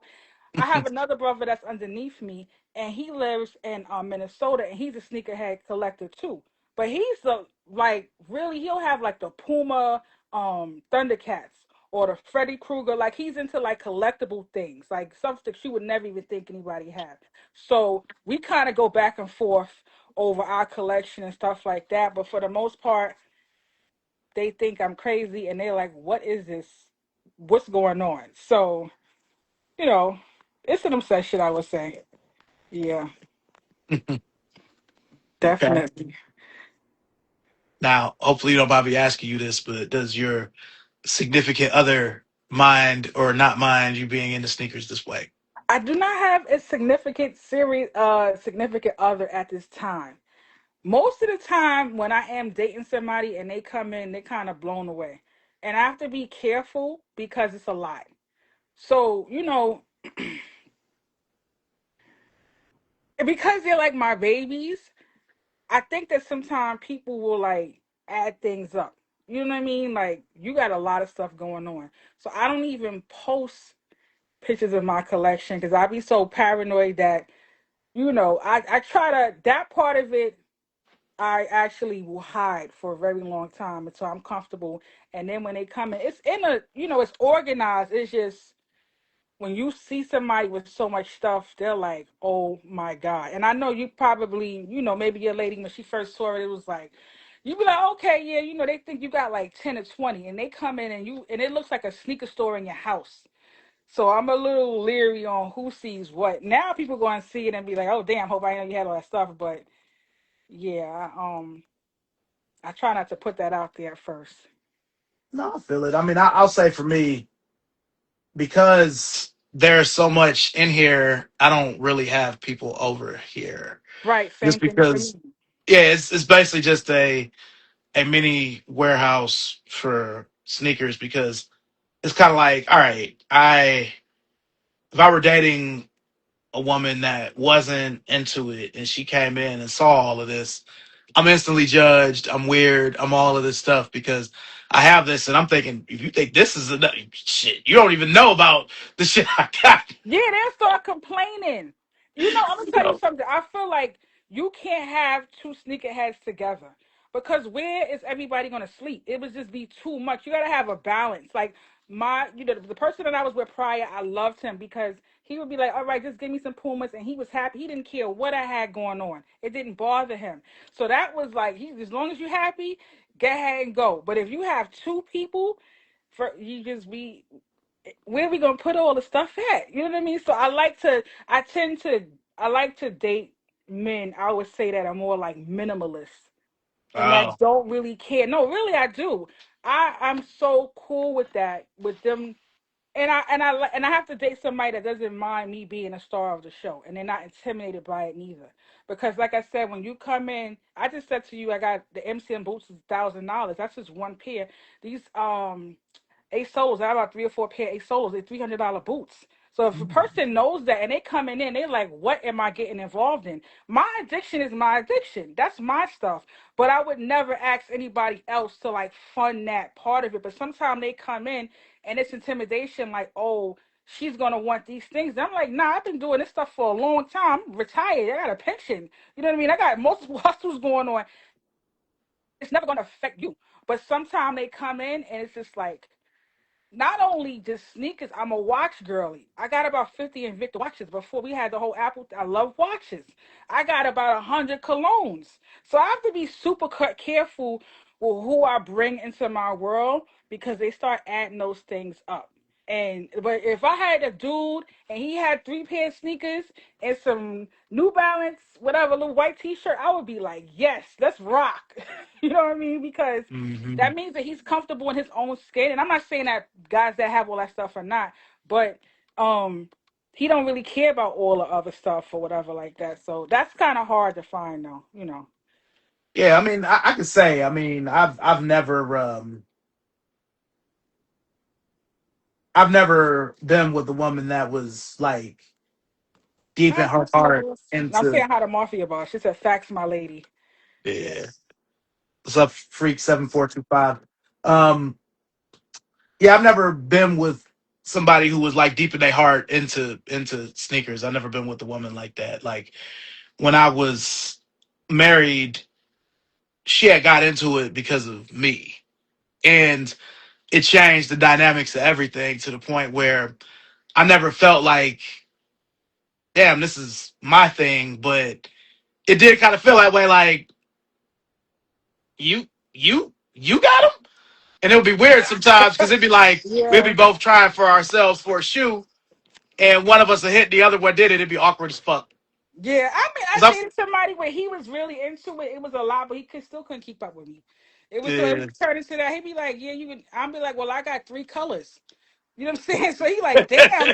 I have another brother that's underneath me, and he lives in Minnesota, and he's a sneakerhead collector too. But he's like really he'll have like the Puma Thundercats or the Freddy Krueger. Like he's into like collectible things, like something you would never even think anybody had. So we kind of go back and forth over our collection and stuff like that. But for the most part, they think I'm crazy, and they're like, "What is this? What's going on?" So you know, it's an obsession, I would say. Yeah, Okay. definitely. Now, hopefully, you don't mind me asking you this, but does your significant other mind or not mind you being into sneakers this way? I do not have a significant other at this time. Most of the time when I am dating somebody and they come in, they kind of blown away. And I have to be careful because it's a lot. So, because they're like my babies, I think that sometimes people will like add things up. You know what I mean? Like you got a lot of stuff going on. So I don't even post pictures of my collection because I be so paranoid that, I try to, that part of it I actually will hide for a very long time until I'm comfortable. And then when they come in, it's in a, it's organized. It's just when you see somebody with so much stuff, they're like, oh my God. And I know you probably, maybe your lady, when she first saw it, it was like, you be like, okay, yeah, they think you got like 10 or 20. And they come in and it looks like a sneaker store in your house. So I'm a little leery on who sees what. Now people go and see it and be like, oh, damn, hope I know you had all that stuff. But yeah, I try not to put that out there first. No, I feel it. I mean, I'll say for me, because there's so much in here, I don't really have people over here. Right, Just same thing for because, me. yeah, it's basically just a mini warehouse for sneakers because it's kind of like, all right, if I were dating a woman that wasn't into it and she came in and saw all of this, I'm instantly judged. I'm weird. I'm all of this stuff because I have this, and I'm thinking, if you think this is enough, shit, you don't even know about the shit I got. Yeah, they'll start complaining. I'm gonna You tell you know? something. I feel like you can't have two sneakerheads together because where is everybody gonna sleep? It would just be too much. You gotta have a balance. Like the person that I was with prior, I loved him because he would be like, "All right, just give me some Pumas," and he was happy. He didn't care what I had going on. It didn't bother him. So that was like, as long as you're happy, go ahead and go. But if you have two people, for you just be where are we gonna put all the stuff at? You know what I mean? So I like to date men. I would say that are more like minimalists and that Wow. don't really care. No, really, I do. I'm so cool with that with them, and I have to date somebody that doesn't mind me being a star of the show, and they're not intimidated by it neither. Because, like I said, when you come in, I just said to you, I got the MCM boots is $1,000. That's just one pair. These eight solos. I have about three or four pair of eight solos. They're $300 boots. So if a person knows that and they coming in, they're like, "What am I getting involved in?" My addiction is my addiction. That's my stuff. But I would never ask anybody else to like fund that part of it. But sometimes they come in and it's intimidation, like, "Oh, she's gonna want these things." And I'm like, "Nah, I've been doing this stuff for a long time. I'm retired. I got a pension. You know what I mean? I got multiple hustles going on. It's never gonna affect you." But sometimes they come in and it's just like not only just sneakers, I'm a watch girly. I got about 50 Invicta watches before we had the whole Apple. I love watches. I got about 100 colognes. So I have to be super careful with who I bring into my world because they start adding those things up. But if I had a dude and he had three pair of sneakers and some New Balance, whatever, little white T-shirt, I would be like, yes, let's rock. You know what I mean? Because Hmm. that means that he's comfortable in his own skin. And I'm not saying that guys that have all that stuff are not, but um, he don't really care about all the other stuff or whatever like that. So that's kind of hard to find, though. Yeah, I mean, I could say, I mean, I've never been with a woman that was like deep in Hi, her Mafia heart boss. I'm into, saying hi to Mafia boss. She said, "Facts, my lady." Yeah. yeah. What's up, Freak 7425? Um, yeah, I've never been with somebody who was like deep in their heart into sneakers. I've never been with a woman like that. Like when I was married, she had got into it because of me. And it changed the dynamics of everything to the point where I never felt like, damn, this is my thing, but it did kind of feel that way, like you got them, and it would be weird sometimes because it'd be like we'd be Yeah. both trying for ourselves for a shoe, and one of us would hit, the other one did it. It'd be awkward as fuck. Yeah, I mean, I 'Cause dated somebody where he was really into it. It was a lot, but he still couldn't keep up with me. It was so it yeah, would turn into that. He'd be like, "Yeah, you can." I'd be like, "Well, I got three colors." You know what I'm saying? So he like, damn.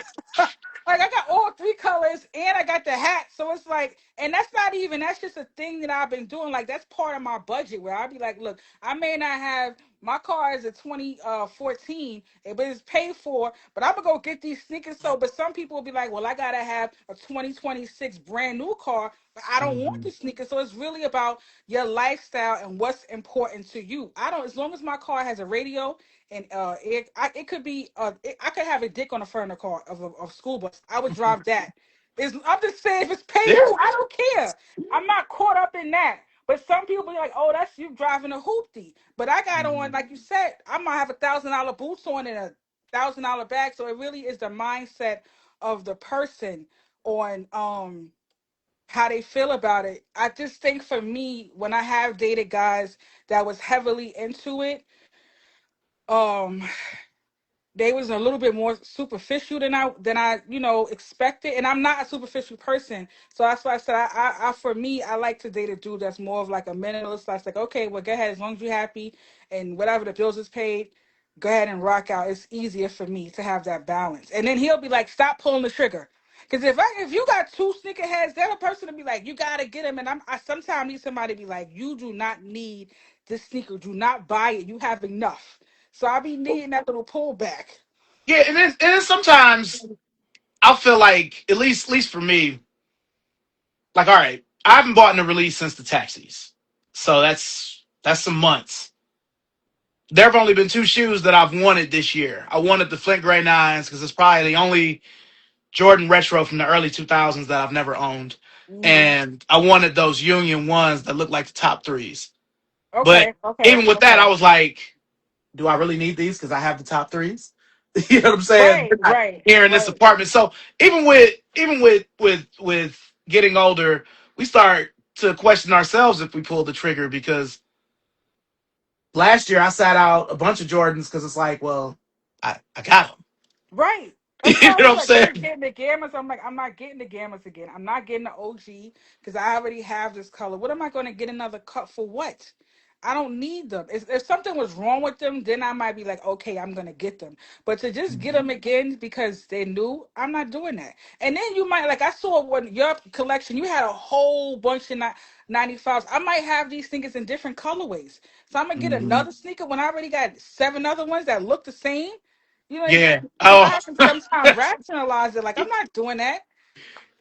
Like I got all three colors and I got the hat. So it's like, and that's not even, that's just a thing that I've been doing. Like that's part of my budget where I'll be like, look, I may not have my car is a 2014, but it's paid for, but I'm gonna go get these sneakers. So, but some people will be like, well, I gotta have a 2026 brand new car, but I don't want Hmm. the sneakers. So it's really about your lifestyle and what's important to you. I don't, as long as my car has a radio and it could be I could have a dick on the front of the car of a school bus. I would drive that. I'm just saying if it's paid Yeah. for, I don't care. I'm not caught up in that. But some people be like, "Oh, that's you driving a hoopty." But I got on, like you said, I might have $1,000 boots on and a $1,000 bag. So it really is the mindset of the person on how they feel about it. I just think for me, when I have dated guys that was heavily into it, um they was a little bit more superficial than I expected, and I'm not a superficial person, so that's why I said I for me I like to date a dude that's more of like a minimalist. That's like, okay, well, go ahead, as long as you're happy and whatever the bills is paid, go ahead and rock out. It's easier for me to have that balance, and then he'll be like, stop pulling the trigger. Because if you got two sneakerheads, the other person to be like, you gotta get him, and I sometimes need somebody to be like, you do not need this sneaker, do not buy it, you have enough. So I be needing that little pullback. Yeah, and then sometimes I'll feel like at least for me, like all right, I haven't bought in a release since the taxis, so that's some months. There have only been two shoes that I've wanted this year. I wanted the Flint Gray Nines because it's probably the only Jordan retro from the early 2000s that I've never owned, Hmm. and I wanted those Union ones that look like the top threes. But Okay, okay, even with that, I okay. was like, do I really need these? Because I have the top threes. You know what I'm saying? Right, They're not right, here in this right, apartment. So even with getting older, we start to question ourselves if we pull the trigger because last year I sat out a bunch of Jordans because it's like, well, I got them. right. That's You why I know was what I'm like, you're saying? getting the gammas. I'm like, I'm not getting the gammas again. I'm not getting the OG because I already have this color. What am I going to get another cut for? What? I don't need them. If something was wrong with them, then I might be like, okay, I'm gonna get them. But to just get them again because they're new, I'm not doing that. And then you might like I saw when your collection, you had a whole bunch of 95s. I might have these sneakers in different colorways. So I'm gonna get Hmm. another sneaker when I already got seven other ones that look the same. You know, Yeah. because I Oh, have to sometimes rationalize it. Like I'm not doing that.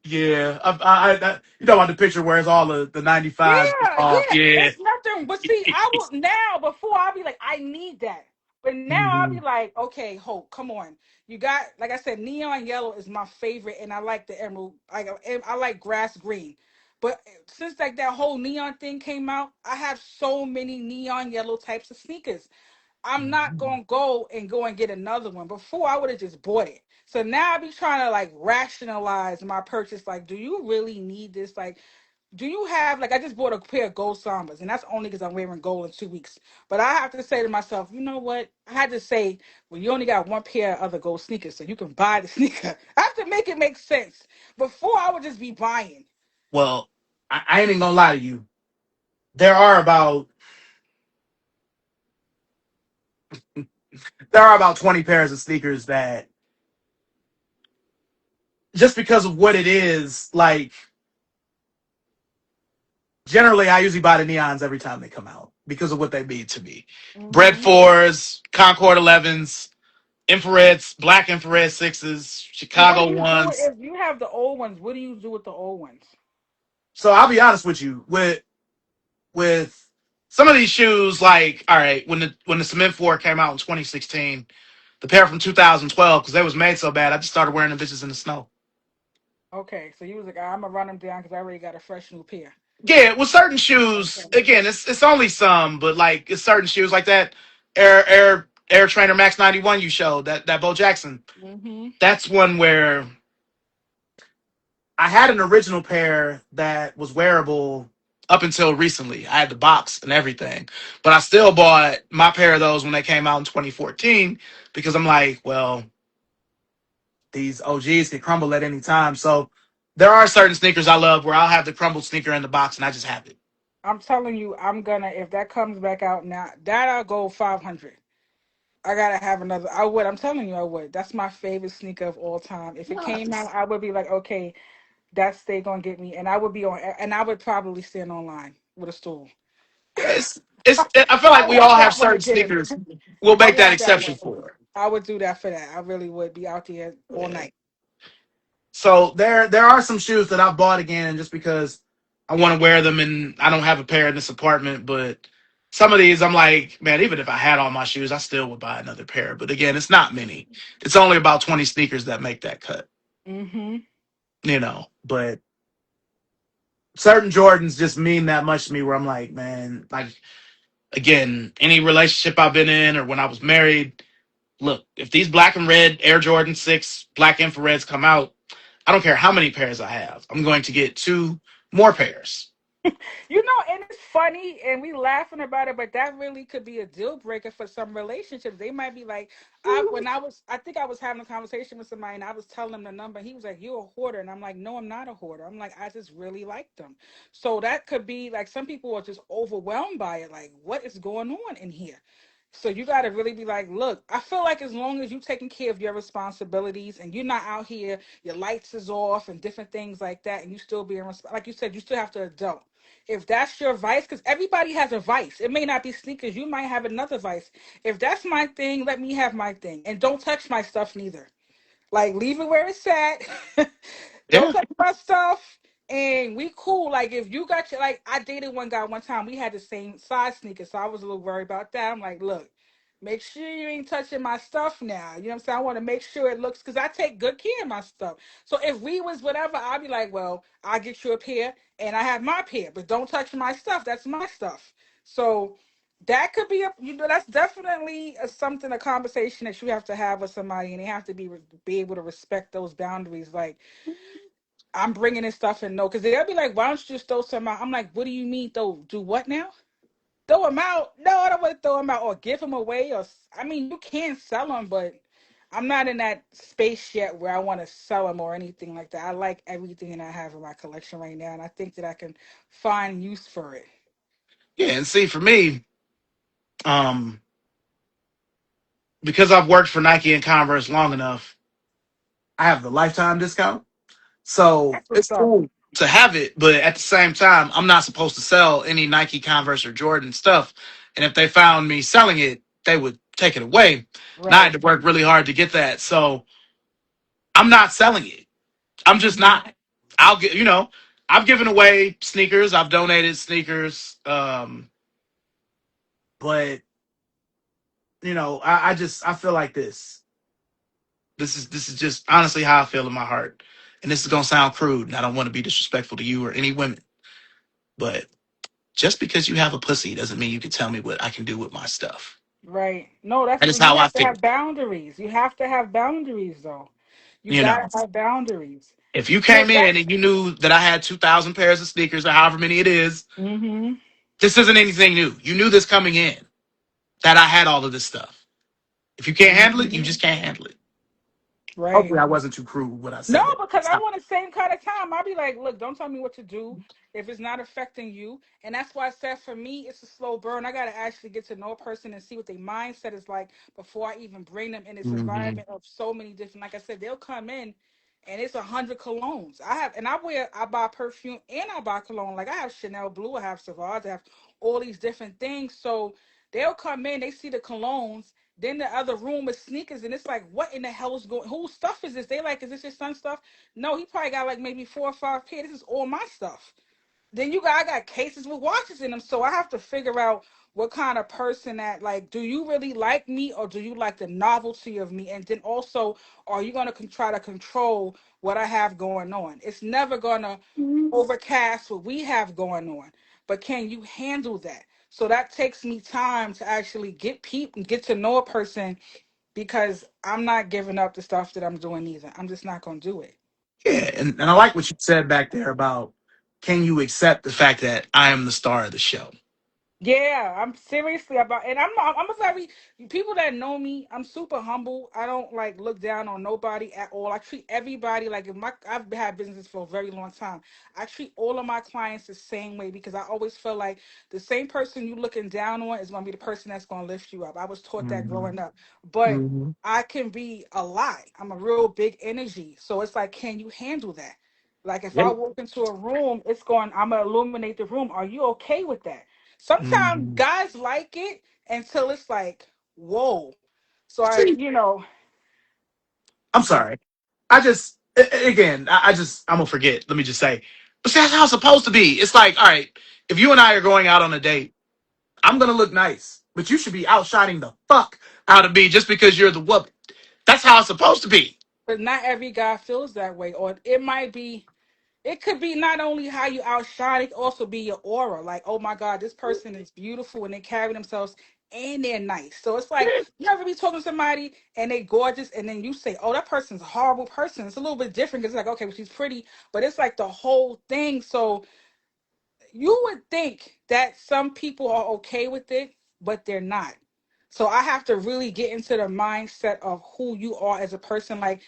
yeah. You know about the picture where it's all the 95s Yeah, off. yeah. Yeah. It's nothing. But see, I will now. Before I'll be like, I need that. But now I'll be Hmm. like, okay, Hope, come on. You got, like I said, neon yellow is my favorite, and I like the emerald. I like grass green. But since like that whole neon thing came out, I have so many neon yellow types of sneakers. I'm not gonna go and get another one. Before I would have just bought it. So now I be trying to like rationalize my purchase. Like, do you really need this? Like, do you have like I just bought a pair of gold sambas, and that's only because I'm wearing gold in 2 weeks. But I have to say to myself, you know what? I had to say, well, you only got one pair of other gold sneakers, so you can buy the sneaker. I have to make it make sense. Before I would just be buying. Well, I ain't even gonna lie to you. There are about there are about 20 pairs of sneakers that just because of what it is, like generally I usually buy the neons every time they come out because of what they mean to me. Bread Hmm. fours, Concord 11s, infrareds, black infrared sixes, So what do Chicago you do ones. if you have the old ones? What do you do with the old ones? So I'll be honest with you, with some of these shoes, like all right, when the Cement 4 came out in 2016, the pair from 2012, because they was made so bad, I just started wearing them bitches in the snow. Okay, so you was like, I'm gonna run them down because I already got a fresh new pair. Yeah, with certain shoes, Okay. again, it's only some, but like it's certain shoes like that Air Trainer Max 91 you showed, that Bo Jackson. Hmm. That's one where I had an original pair that was wearable up until recently. I had the box and everything, but I still bought my pair of those when they came out in 2014 because I'm like, well, these OGs can crumble at any time. So there are certain sneakers I love where I'll have the crumbled sneaker in the box and I just have it. I'm telling you, I'm gonna if that comes back out now, that I'll go 500. I gotta have another. I would. I'm telling you, I would. That's my favorite sneaker of all time. If it came out, Nice. I would be like, okay, that's they gonna get me, and I would be on, and I would probably stand online with a stool. It's. I feel like I we want all have that one certain again. sneakers we'll I make that want that one. exception for. I would do that for that. I really would be out there all Yeah. night. So there are some shoes that I've bought again just because I want to wear them and I don't have a pair in this apartment. But some of these I'm like, man, even if I had all my shoes, I still would buy another pair. But again, it's not many. It's only about 20 sneakers that make that cut. Mm-hmm. But certain Jordans just mean that much to me where I'm like, man, like again, any relationship I've been in or when I was married, look, if these black and red Air Jordan 6 black infrareds come out, I don't care how many pairs I have. I'm going to get two more pairs. You know, and it's funny, and we laughing about it, but that really could be a deal breaker for some relationships. They might be like, I think I was having a conversation with somebody, and I was telling him the number. He was like, "You're a hoarder," and I'm like, "No, I'm not a hoarder. I'm like, I just really like them." So that could be like some people are just overwhelmed by it. Like, what is going on in here? So you got to really be like, look, I feel like as long as you're taking care of your responsibilities and you're not out here, your lights is off and different things like that, and you still being like you said, you still have to adult. If that's your vice, because everybody has a vice. It may not be sneakers. You might have another vice. If that's my thing, let me have my thing. And don't touch my stuff neither. Like leave it where it's at. Don't Yeah. touch my stuff. And we cool. Like if you got your like I dated one guy one time. We had the same size sneakers, so I was a little worried about that. I'm like, look, make sure you ain't touching my stuff now. You know what I'm saying? I want to make sure it looks because I take good care of my stuff. So if we was whatever, I'd be like, well, I'll get you a pair and I have my pair, but don't touch my stuff. That's my stuff. So that could be a that's definitely something a conversation that you have to have with somebody and they have to be able to respect those boundaries like I'm bringing this stuff and no because they'll be like why don't you just throw some out. I'm like what do you mean throw do what now, throw them out? No, I don't want to throw them out or give them away or I mean you can sell them but I'm not in that space yet where I want to sell them or anything like that. I like everything that I have in my collection right now and I think that I can find use for it. Yeah. And see, for me, um, because I've worked for Nike and Converse long enough, I have the lifetime discount. So That's what's it's up. cool to have it, but at the same time, I'm not supposed to sell any Nike, Converse, or Jordan stuff. And if they found me selling it, they would take it away. And I had Right. to work really hard to get that. So I'm not selling it. I'm just Hmm. not. I'll get, I've given away sneakers. I've donated sneakers. But I feel like this. This is just honestly how I feel in my heart. And this is gonna sound crude, and I don't want to be disrespectful to you or any women. But just because you have a pussy doesn't mean you can tell me what I can do with my stuff. Right. No, that's That is you how I have to feel. have boundaries. You have to have boundaries though. You You gotta know, have boundaries. if you No, came in that's and you knew that I had 2,000 pairs of sneakers or however many it is, mm-hmm. this isn't anything new. You knew this coming in that I had all of this stuff. If you can't handle it, you Hmm. just can't handle it. Right. Hopefully, I wasn't too crude when I No, said that. because I'm Stop. on the same kind of time. I'll be like, look, don't tell me what to do if it's not affecting you. And that's why I said for me, it's a slow burn. I got to actually get to know a person and see what their mindset is like before I even bring them in this Hmm. environment of so many different. Like I said, they'll come in and it's 100 colognes. I buy perfume and I buy cologne. Like I have Chanel Blue, I have Savage, I have all these different things. So they'll come in, they see the colognes then the other room is sneakers, and it's like, what in the hell is going? Whose stuff is this? They like, is this your son's stuff? No, he probably got like maybe 4 or 5 pairs. This is all my stuff. Then I got cases with watches in them, so I have to figure out what kind of person that like. Do you really like me, or do you like the novelty of me? And then also, are you gonna try to control what I have going on? It's never gonna overcast what we have going on, but can you handle that? So that takes me time to actually get people, get to know a person because I'm not giving up the stuff that I'm doing either. I'm just not gonna do it. Yeah, and I like what you said back there about can you accept the fact that I am the star of the show? Yeah, I'm seriously about, and I'm a very, people that know me, I'm super humble. I don't like look down on nobody at all. I treat everybody like, if my, I've had business for a very long time. I treat all of my clients the same way because I always feel like the same person you looking down on is going to be the person that's going to lift you up. I was taught that Hmm. growing up, but Hmm. I can be a lot. I'm a real big energy, so it's like, can you handle that? Like if I Yep. walk into a room, it's going, I'm gonna illuminate the room. Are you okay with that? Sometimes Hmm. guys like it until it's like, whoa. So I, See, I'm sorry. Again, I'm gonna forget. Let me just say, but see, that's how it's supposed to be. It's like, all right, if you and I are going out on a date, I'm gonna look nice, but you should be outshining the fuck out of me just because you're the woman. That's how it's supposed to be. but not every guy feels that way. Or it might be, it could be not only how you outshine, it could also be your aura. Like, oh my God, this person is beautiful and they carry themselves and they're nice. So it's like you ever be talking to somebody and they gorgeous, and then you say, oh, that person's a horrible person. It's a little bit different because it's like, okay, well, she's pretty, but it's like the whole thing. So you would think that some people are okay with it, but they're not. So I have to really get into the mindset of who you are as a person. Like,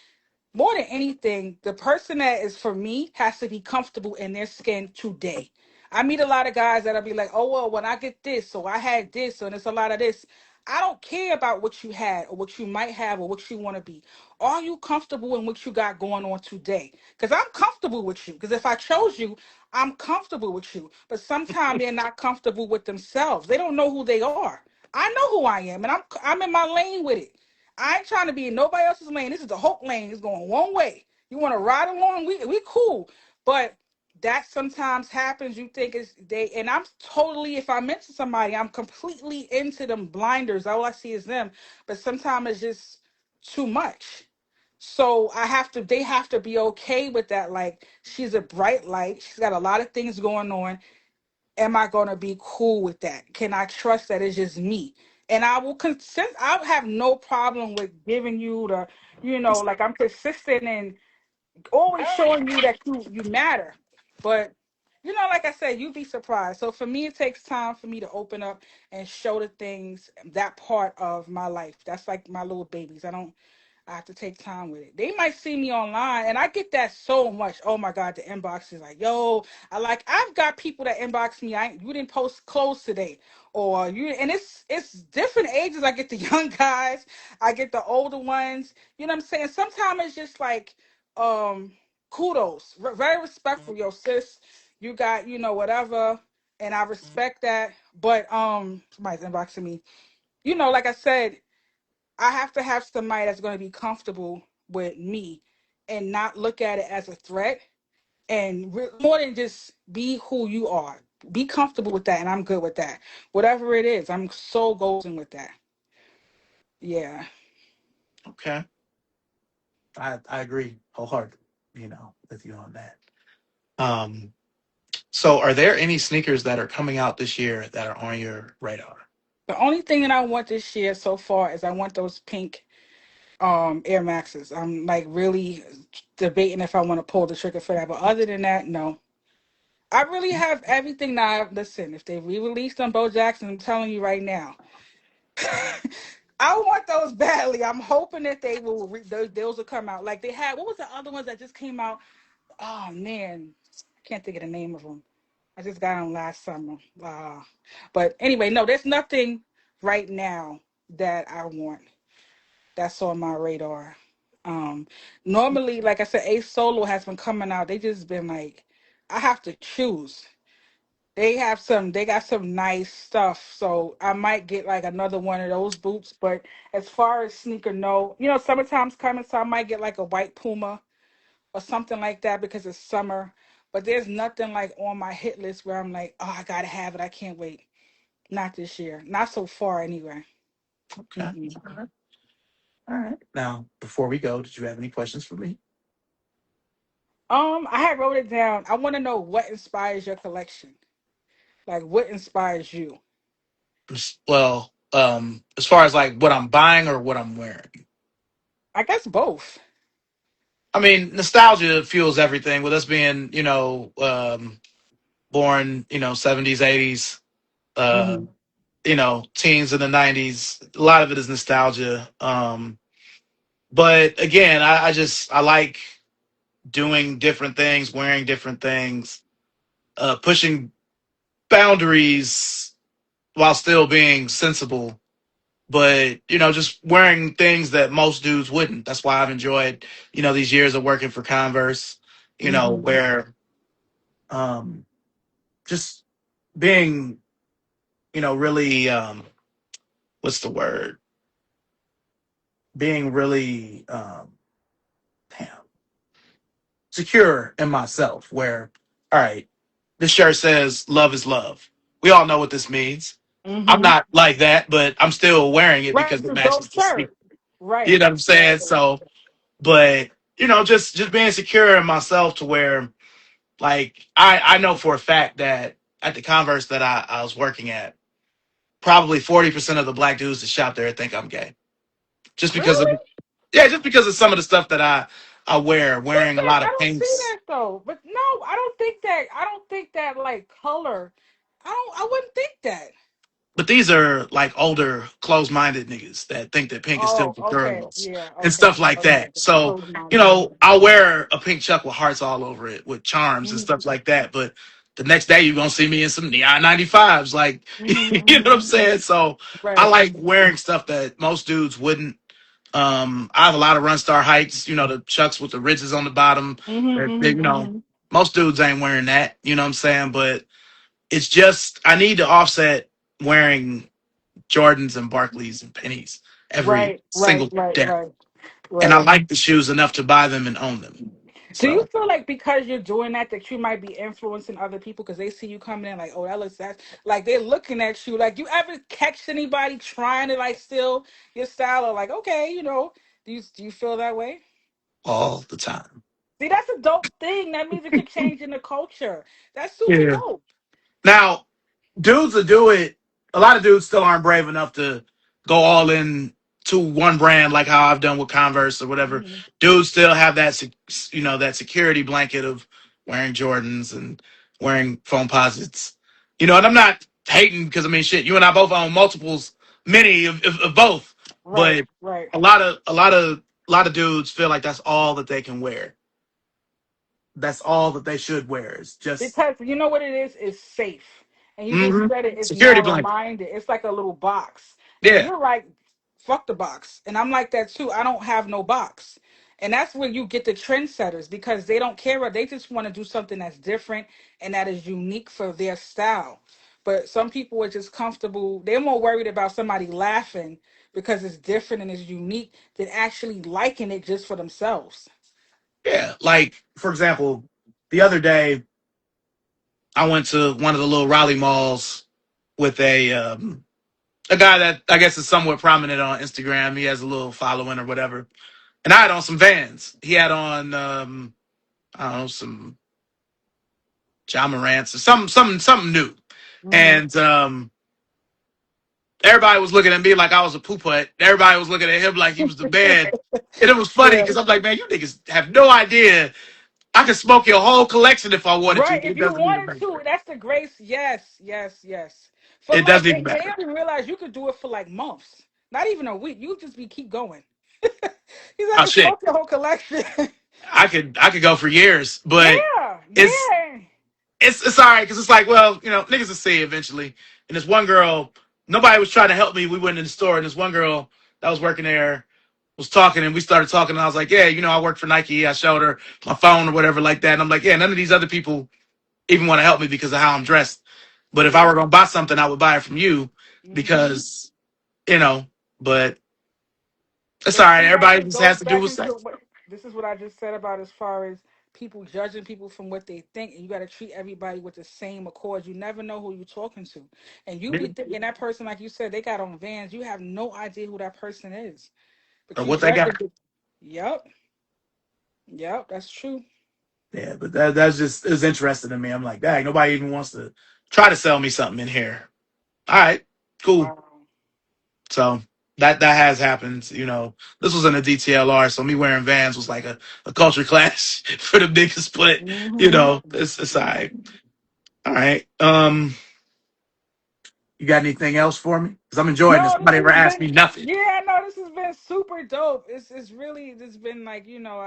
more than anything, the person that is for me has to be comfortable in their skin today. I meet a lot of guys that'll be like, oh, well, when I get this, so I had this, and it's a lot of this. I don't care about what you had or what you might have or what you want to be. Are you comfortable in what you got going on today? Because I'm comfortable with you. Because if I chose you, I'm comfortable with you. But sometimes they're not comfortable with themselves. They don't know who they are. I know who I am, and I'm in my lane with it. I ain't trying to be in nobody else's lane. This is the Hope lane. It's going one way. You want to ride along? We cool. But that sometimes happens. You think it's they, and I'm totally. If I'm into somebody, I'm completely into them blinders. All I see is them. But sometimes it's just too much. So I have to. They have to be okay with that. Like, she's a bright light. She's got a lot of things going on. Am I going to be cool with that? Can I trust that it's just me? And I will consent. I have no problem with giving you the, like, I'm consistent and always showing you that you matter. But like I said, you'd be surprised. So for me, it takes time for me to open up and show the things, that part of my life. That's like my little babies. I have to take time with it. They might see me online, and I get that so much. Oh my God, the inbox is like, yo, I've got people that inbox me. You didn't post clothes today, or you, and it's different ages. I get the young guys, I get the older ones. You know what I'm saying? Sometimes it's just like, um, kudos, very respectful, yo, sis. You got, whatever, and I respect that. But somebody's inboxing me. Like I said, I have to have somebody that's going to be comfortable with me and not look at it as a threat, and more than just be who you are. Be comfortable with that, and I'm good with that. Whatever it is, I'm so golden with that. Yeah. Okay, I agree wholeheartedly. With you on that. Um, so are there any sneakers that are coming out this year that are on your radar? The only thing that I want this year so far is I want those pink Air Maxes. I'm like really debating if I want to pull the trigger for that. But other than that, no. I really have everything now. Listen, if they re-released on Bo Jackson, I'm telling you right now, I want those badly. I'm hoping that they will. Those will come out. Like they had. What was the other ones that just came out? Oh man, I can't think of the name of them. I just got them last summer. But anyway, no, there's nothing right now that I want that's on my radar. Um, Normally, like I said, Ace Solo has been coming out. They just been like, I have to choose. They got some nice stuff. So I might get like another one of those boots. But as far as sneaker, no. Summertime's coming, so I might get like a white Puma or something like that because it's summer. But there's nothing like on my hit list where I'm like, oh, I gotta have it. I can't wait. Not this year. Not so far anyway. Okay. Mm-mm. All right. All right. Now, before we go, did you have any questions for me? I had wrote it down. I want to know what inspires your collection. Like what inspires you? Well, as far as like what I'm buying or what I'm wearing. I guess both. I mean, nostalgia fuels everything. With us being, born, 70s, 80s. uh, Hmm. teens in the '90s. A lot of it is nostalgia. But again, I like doing different things, wearing different things, pushing boundaries while still being sensible. But just wearing things that most dudes wouldn't. That's why I've enjoyed these years of working for Converse. Hmm. Where um, just being really what's the word? Being really damn secure in myself. Where all right, this shirt says "Love is love." We all know what this means. I'm Hmm. not like that, but I'm still wearing it Right, because it's it a dope matches the shirt. sneaker. You Right, know what I'm right. saying? So, but just being secure in myself to where, like, I know for a fact that at the Converse that I was working at, probably 40% of the black dudes that shop there think I'm gay, just because of Really? yeah, just because of some of the stuff that I wear, Think wearing a that lot I of don't see pinks. that though. But no, I don't think that. I don't think that like color. I don't. I wouldn't think that. But these are like older, closed-minded niggas that think that pink is still Oh, for okay. girls Yeah. and Okay. stuff like Okay. that. So, Close minded. I'll wear a pink chuck with hearts all over it, with charms and Mm-hmm. stuff like that. But the next day, you're gonna see me in some neon 95s, like Mm-hmm. you know what I'm Hmm. saying. So, I Right. like wearing stuff that most dudes wouldn't. I have a lot of Run Star Heights, the chucks with the ridges on the bottom. Mm-hmm. They, Mm-hmm. Mm-hmm. most dudes ain't wearing that. You know what I'm saying? But it's just I need to offset wearing Jordans and Barclays and pennies every Right. Right. single Right. day. Right. And I Right. like the shoes enough to buy them and own them. Do you So, feel like because you're doing that that you might be influencing other people because they see you coming in like, oh, that looks that like they're looking at you like you ever catch anybody trying to like steal your style or like okay, do you feel that way? all the time. See, that's a dope thing. That means that you're changing the culture. That's super Yeah. dope. Now, dudes will do it. A lot of dudes still aren't brave enough to go all in to one brand like how I've done with Converse or whatever. Hmm. Dudes still have that security blanket of wearing Jordans and wearing foam posits. And I'm not hating because I mean, shit, you and I both own multiples, many of both. Right, But right. a lot of dudes feel like that's all that they can wear. That's all that they should wear. It's just Because you know what it is? It's safe. And you just mhm. said it, it's Security more blanket. reminded. It's like a little box. And Yeah. you're like, fuck the box. And I'm like that too. I don't have no box. And that's where you get the trendsetters because they don't care. They just want to do something that's different and that is unique for their style. But some people are just comfortable. They're more worried about somebody laughing because it's different and it's unique than actually liking it just for themselves. Yeah. Like, for example, the other day I went to one of the little Raleigh malls with a guy that I guess is somewhat prominent on Instagram. He has a little following or whatever. And I had on some Vans. He had on I don't know, some John Morant's or something new. Hmm. And everybody was looking at me like I was a poop hut. Everybody was looking at him like he was the man. And it was funny Yeah. because I'm like, man, you niggas have no idea. I could smoke your whole collection if I wanted to, Right. but If it you doesn't even wanted matter. to, that's the grace. Yes, yes, yes. For It like doesn't even they matter. don't even realize you could do it for like months. Not even a week. You just be keep going. He's like Oh a shit. smoke your whole collection. I could go for years, but Yeah, it's yeah. it's all right because it's like, well, niggas will see eventually. And this one girl, nobody was trying to help me. We went in the store, and this one girl that was working there was talking, and we started talking. And I was like, yeah, I work for Nike. I showed her my phone or whatever like that, and I'm like, yeah, none of these other people even want to help me because of how I'm dressed. But if I Yeah. were gonna buy something, I would buy it from you Hmm. because you know. But it's all And right. see that Everybody it just goes has to do back what's into safe. what this is what I just said about as far as people judging people from what they think, and you got to treat everybody with the same accord. You never know who you're talking to, and you be thinking that person, like you said, they got on Vans. You have no idea who that person is, but Or you what they judging. got. Yep, yep, that's true. Yeah, but that's just is interesting to me. I'm like, dang, nobody even wants to try to sell me something in here. All right, cool. Wow. So that has happened. This was in a DTLR, so me wearing Vans was like a culture clash for the niggas. But Hmm. it's all right. All right. You got anything else for me? Because I'm enjoying this. No, this Nobody ever has asked me been, nothing. yeah, no, this has been super dope. It's really, this has been like,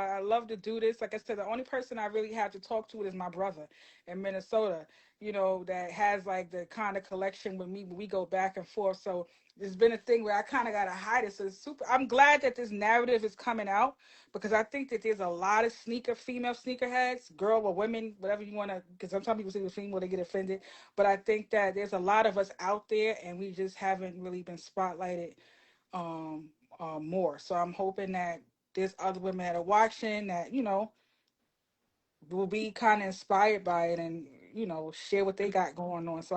I love to do this. Like I said, the only person I really have to talk to is my brother in Minnesota, that has like the kind of collection with me. We go back and forth. So it's been a thing where I kind of got to hide it. So it's super, I'm glad that this narrative is coming out because I think that there's a lot of female sneakerheads, girl or women, whatever you want to, because sometimes people say the female, they get offended, but I think that there's a lot of us out there, and we just haven't really been spotlighted um, more. So I'm hoping that there's other women that are watching that will be kind of inspired by it and share what they got going on. So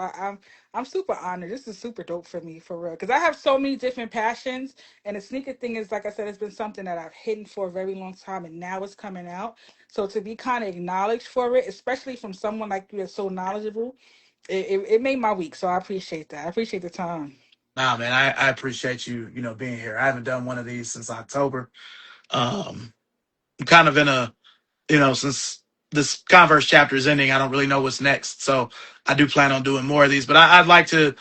I'm super honored. This is super dope for me for real because I have so many different passions, and the sneaker thing is like I said, it's been something that I've hidden for a very long time, and now it's coming out. So to be kind of acknowledged for it, especially from someone like you that's so knowledgeable, it made my week. So I appreciate that. I appreciate the time. Nah, man, I appreciate you, being here. I haven't done one of these since October. I'm kind of in a, since this Converse chapter is ending, I don't really know what's next. So I do plan on doing more of these, but I'd like to,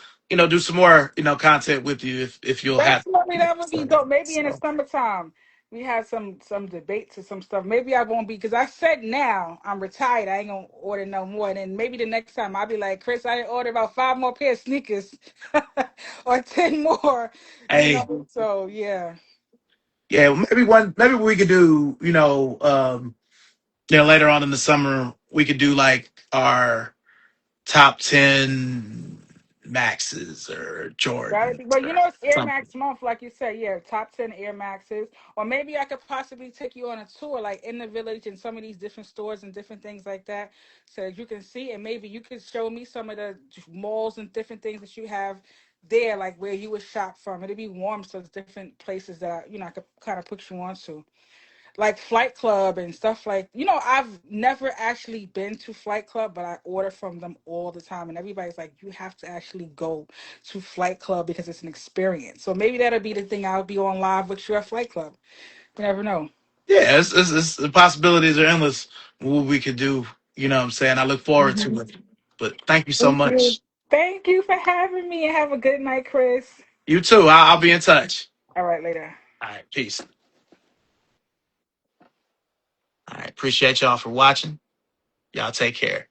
do some more, content with you if you'll have. Definitely, that would be dope. Maybe in the So, summertime, we have some debates or some stuff. Maybe I won't be because I said now I'm retired. I ain't gonna order no more. And then maybe the next time I'll be like, Chris, I ordered about 5 more pair of sneakers or 10 more. hey, So yeah, yeah, maybe we could do, later on in the summer, we could do like our top 10 Maxes or right. Jordans But or it's Air something. Max month, like you said. Yeah, top 10 Air Maxes, or maybe I could possibly take you on a tour, like in the village, and some of these different stores and different things like that, so that you can see, and maybe you could show me some of the malls and different things that you have there, like where you would shop from. It'd be warm, so it's different places that I could kind of put you on to like Flight Club and stuff like I've never actually been to Flight Club, but I order from them all the time, and everybody's like, you have to actually go to Flight Club because it's an experience. So maybe that'll be the thing. I'll be on live with you at Flight Club. You never know. Yeah, the possibilities are endless. What we could do, what I'm saying. I look forward to Mhm. it. But thank you so Thank you. much. Thank you for having me, and have a good night, Chris. You too. I'll be in touch. All right, later. All right, peace. All right, appreciate y'all for watching. Y'all take care.